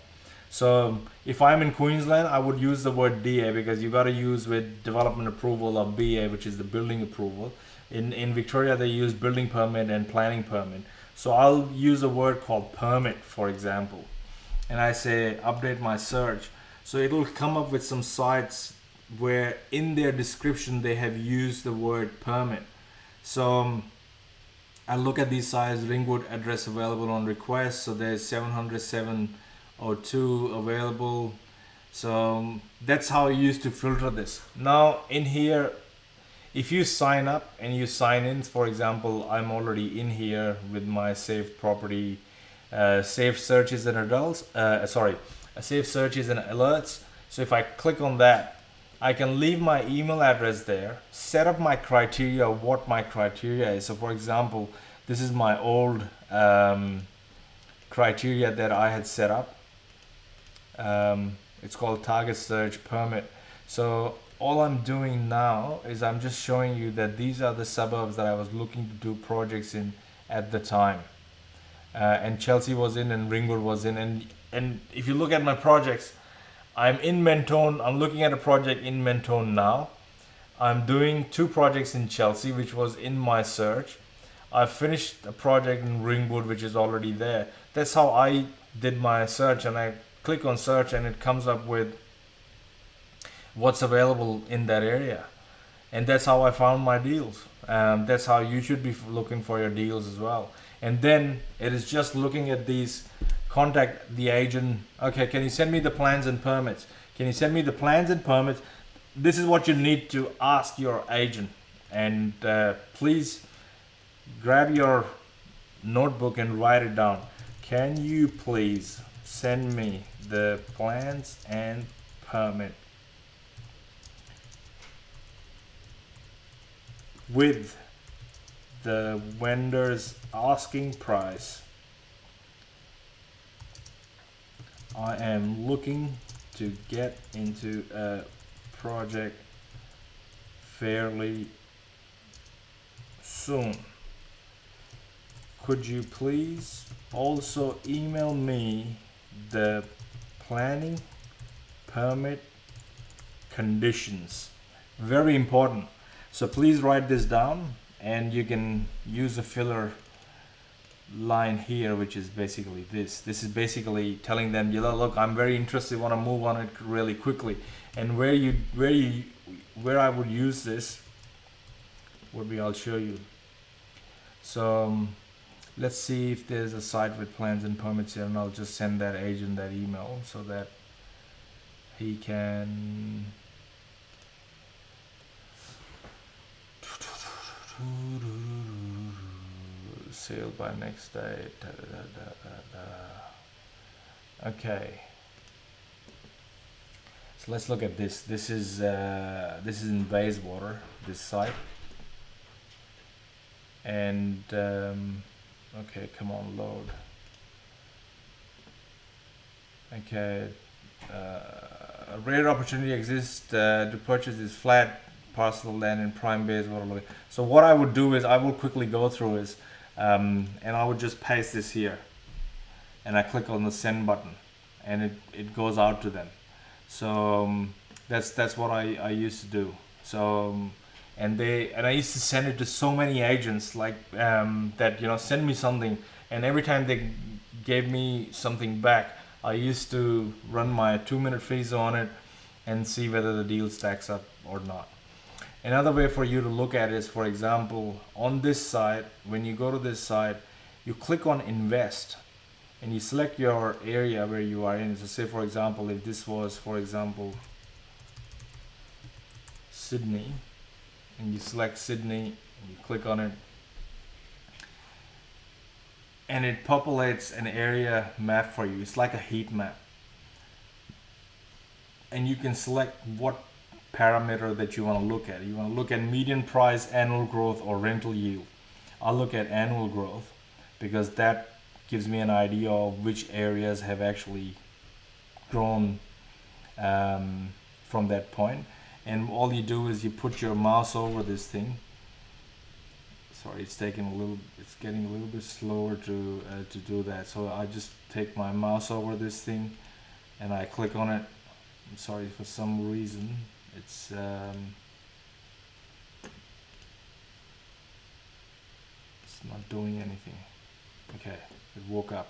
So if I'm in Queensland, I would use the word DA, because you got to use with development approval of BA, which is the building approval. In Victoria, they use building permit and planning permit. So I'll use a word called permit, for example. And I say update my search. So it'll come up with some sites where in their description they have used the word permit. So I look at these sites, Ringwood address available on request. So there's 70702 available. So that's how I used to filter this. Now in here, if you sign up and you sign in, for example, I'm already in here with my saved property, saved searches and saved searches and alerts. So if I click on that, I can leave my email address there, set up my criteria, what my criteria is. So for example, this is my old criteria that I had set up. It's called target search permit. So all I'm doing now is I'm just showing you that these are the suburbs that I was looking to do projects in at the time. And Chelsea was in and Ringwood was in. And if you look at my projects, I'm in Mentone. I'm looking at a project in Mentone now. I'm doing 2 projects in Chelsea, which was in my search. I finished a project in Ringwood, which is already there. That's how I did my search, and I click on search and it comes up with what's available in that area. And that's how I found my deals. That's how you should be looking for your deals as well. And then it is just looking at these, contact the agent. Okay, can you send me the plans and permits? Can you send me the plans and permits? This is what you need to ask your agent. And please grab your notebook and write it down. Can you please send me the plans and permit with the vendor's asking price? I am looking to get into a project fairly soon. Could you please also email me the planning permit conditions? Very important. So please write this down, and you can use a filler line here, which is basically this. This is basically telling them, look, I'm very interested, want to move on it really quickly. And where I would use this would be, I'll show you. So let's see if there's a site with plans and permits here, and I'll just send that agent that email so that he can sale by next day. Okay, so let's look at this. This is in Bayswater, this site, and okay, come on, load. Okay, a rare opportunity exists to purchase this flat parcel of land in prime Bayswater. So what I would do is I will quickly go through is, and I would just paste this here, and I click on the send button, and it goes out to them. So that's what I used to do. So and I used to send it to so many agents like that, you know, send me something, and every time they gave me something back, I used to run my 2-minute freeze on it and see whether the deal stacks up or not. Another way for you to look at it is, for example, on this side, when you go to this side, you click on invest and you select your area where you are in. So say, for example, if this was, for example, Sydney, and you select Sydney and you click on it, and it populates an area map for you. It's like a heat map, and you can select what parameter that you want to look at. You want to look at median price, annual growth, or rental yield. I'll look at annual growth because that gives me an idea of which areas have actually grown from that point. And all you do is you put your mouse over this thing. Sorry, it's getting a little bit slower to do that. So I just take my mouse over this thing and I click on it. I'm sorry, for some reason it's not doing anything. Okay, it woke up.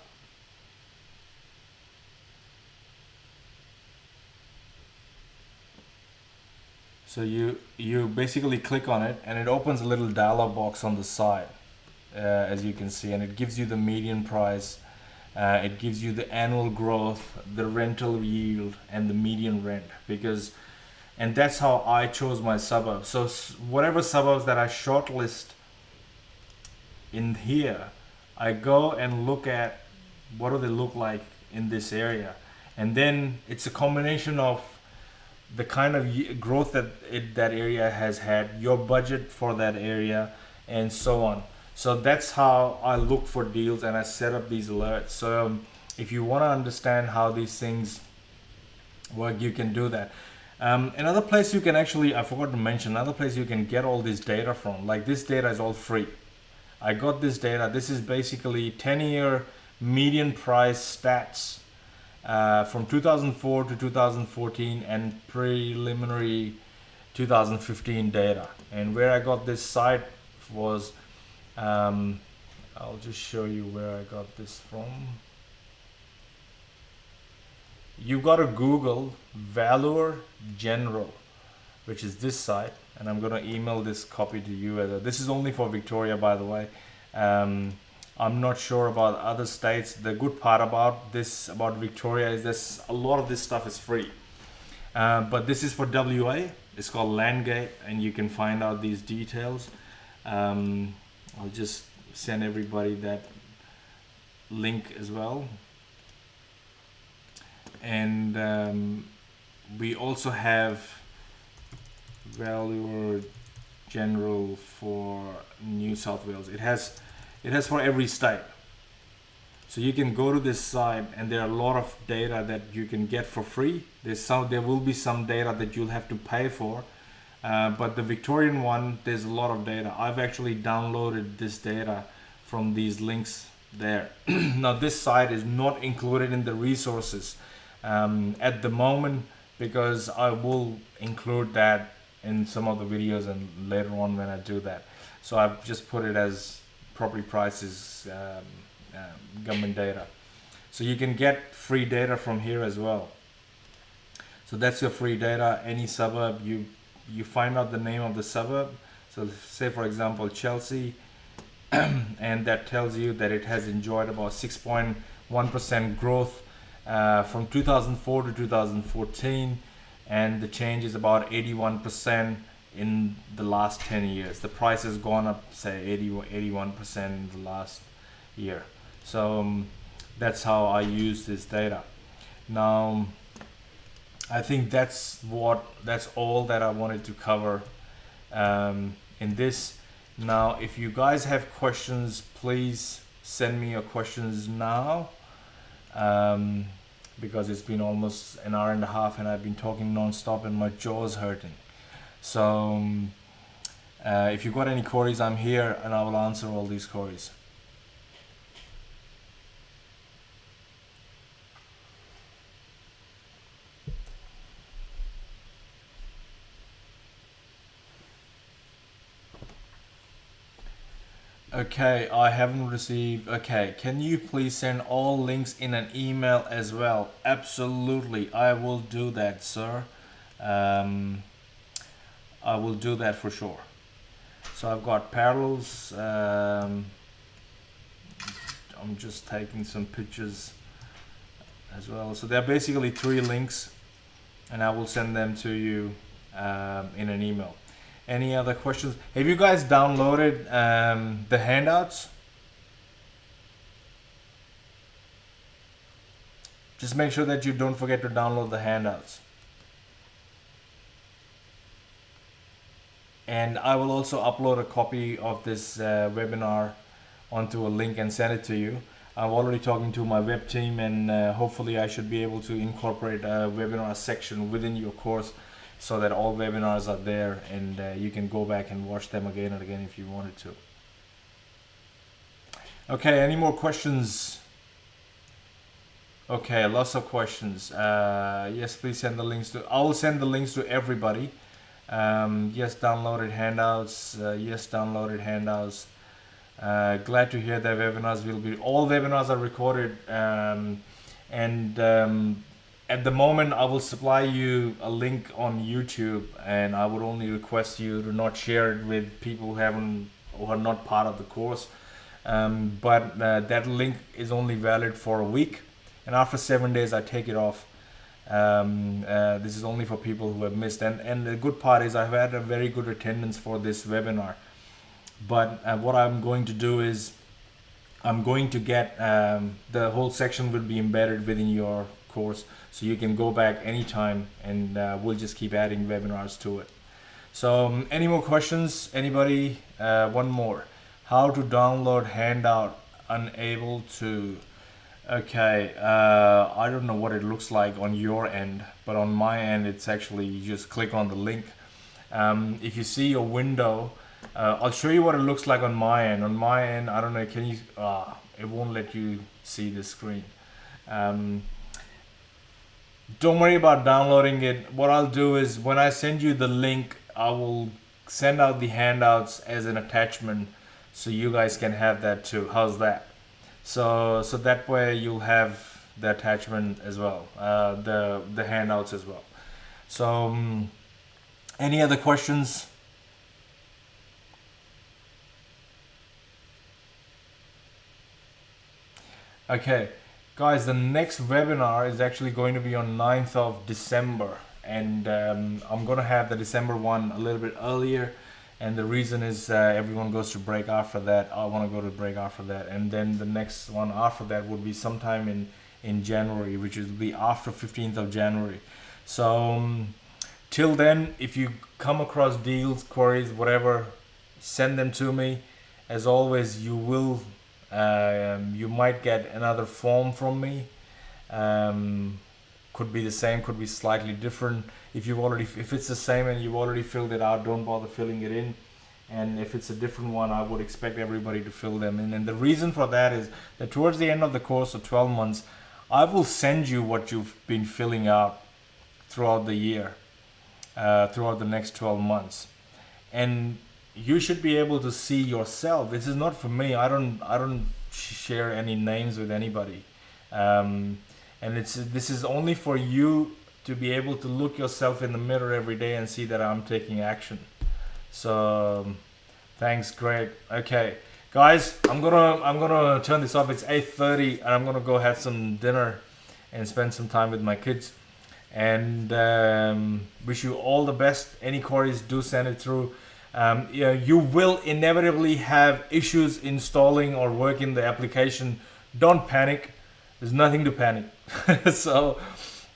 So you basically click on it and it opens a little dialog box on the side, as you can see, and it gives you the median price, it gives you the annual growth, the rental yield, and the median rent, and that's how I chose my suburbs. So whatever suburbs that I shortlist in here, I go and look at what do they look like in this area, and then it's a combination of the kind of growth that that area has had, your budget for that area, and so on. So that's how I look for deals and I set up these alerts. So if you want to understand how these things work, you can do that. Another place you can actually, I forgot to mention, another place you can get all this data from, like this data is all free. I got this data. This is basically 10-year median price stats from 2004 to 2014 and preliminary 2015 data. And where I got this site was, I'll just show you where I got this from. You got to Google Valor General, which is this site, and I'm gonna email this copy to you. This is only for Victoria, by the way. I'm not sure about other states. The good part about Victoria is this: a lot of this stuff is free. But this is for WA. It's called Landgate, and you can find out these details. I'll just send everybody that link as well. And we also have Value General for New South Wales. It has for every state. So you can go to this site, and there are a lot of data that you can get for free. There will be some data that you'll have to pay for, but the Victorian one, there's a lot of data. I've actually downloaded this data from these links there. Now this site is not included in the resources at the moment, because I will include that in some of the videos and later on when I do that. So I've just put it as property prices, government data. So you can get free data from here as well. So that's your free data. Any suburb, you find out the name of the suburb. So say for example Chelsea, and that tells you that it has enjoyed about 6.1% growth from 2004 to 2014, and the change is about 81% in the last 10 years. The price has gone up, say 81% in the last year. So that's how I use this data. Now I think that's all that I wanted to cover in this. Now if you guys have questions, please send me your questions now, because it's been almost an hour and a half and I've been talking non-stop and my jaw's hurting. So if you've got any queries, I'm here and I will answer all these queries. Okay, I haven't received. Okay, can you please send all links in an email as well? Absolutely, I will do that, sir. I will do that for sure. So I've got parallels. I'm just taking some pictures as well. So they're basically 3 links, and I will send them to you in an email. Any other questions? Have you guys downloaded the handouts? Just make sure that you don't forget to download the handouts. And I will also upload a copy of this webinar onto a link and send it to you. I'm already talking to my web team, and hopefully I should be able to incorporate a webinar section within your course, so that all webinars are there, and you can go back and watch them again and again if you wanted to. Okay, any more questions? Okay, lots of questions. Yes, please send the links to. I will send the links to everybody. Yes, downloaded handouts. Yes, downloaded handouts. Glad to hear that webinars will be. All webinars are recorded, and at the moment, I will supply you a link on YouTube, and I would only request you to not share it with people who are not part of the course. But that link is only valid for a week, and after 7 days, I take it off. This is only for people who have missed, and the good part is I've had a very good attendance for this webinar. But what I'm going to do is I'm going to get the whole section will be embedded within your course, so you can go back anytime, and we'll just keep adding webinars to it. So any more questions? Anybody? One more. How to download handout? Unable to. Okay, I don't know what it looks like on your end, but on my end it's actually you just click on the link. If you see a window, I'll show you what it looks like on my end. On my end, I don't know, can you, it won't let you see the screen. Don't worry about downloading it. What I'll do is when I send you the link, I will send out the handouts as an attachment so you guys can have that too. How's that? So that way you'll have the attachment as well, the handouts as well. So any other questions? Okay, guys, the next webinar is actually going to be on 9th of December, and I'm going to have the December one a little bit earlier, and the reason is everyone goes to break after that. I want to go to break after that, and then the next one after that would be sometime in January, which will be after 15th of January. So till then, if you come across deals, queries, whatever, send them to me. As always, you will you might get another form from me. Could be the same, could be slightly different. If it's the same and you've already filled it out, don't bother filling it in. And if it's a different one, I would expect everybody to fill them in. And the reason for that is that towards the end of the course of 12 months, I will send you what you've been filling out throughout the year, throughout the next 12 months. And you should be able to see yourself. This is not for me. I don't share any names with anybody, and this is only for you to be able to look yourself in the mirror every day and see that I'm taking action. So thanks, great. Okay, guys, I'm gonna turn this off. It's 8:30, and I'm gonna go have some dinner, and spend some time with my kids. And wish you all the best. Any queries, do send it through. Yeah, you will inevitably have issues installing or working the application. Don't panic. There's nothing to panic. So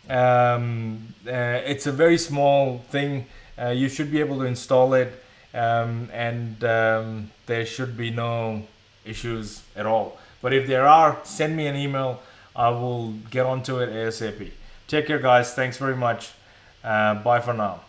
it's a very small thing. You should be able to install it, and there should be no issues at all. But if there are, send me an email. I will get onto it ASAP. Take care, guys. Thanks very much. Bye for now.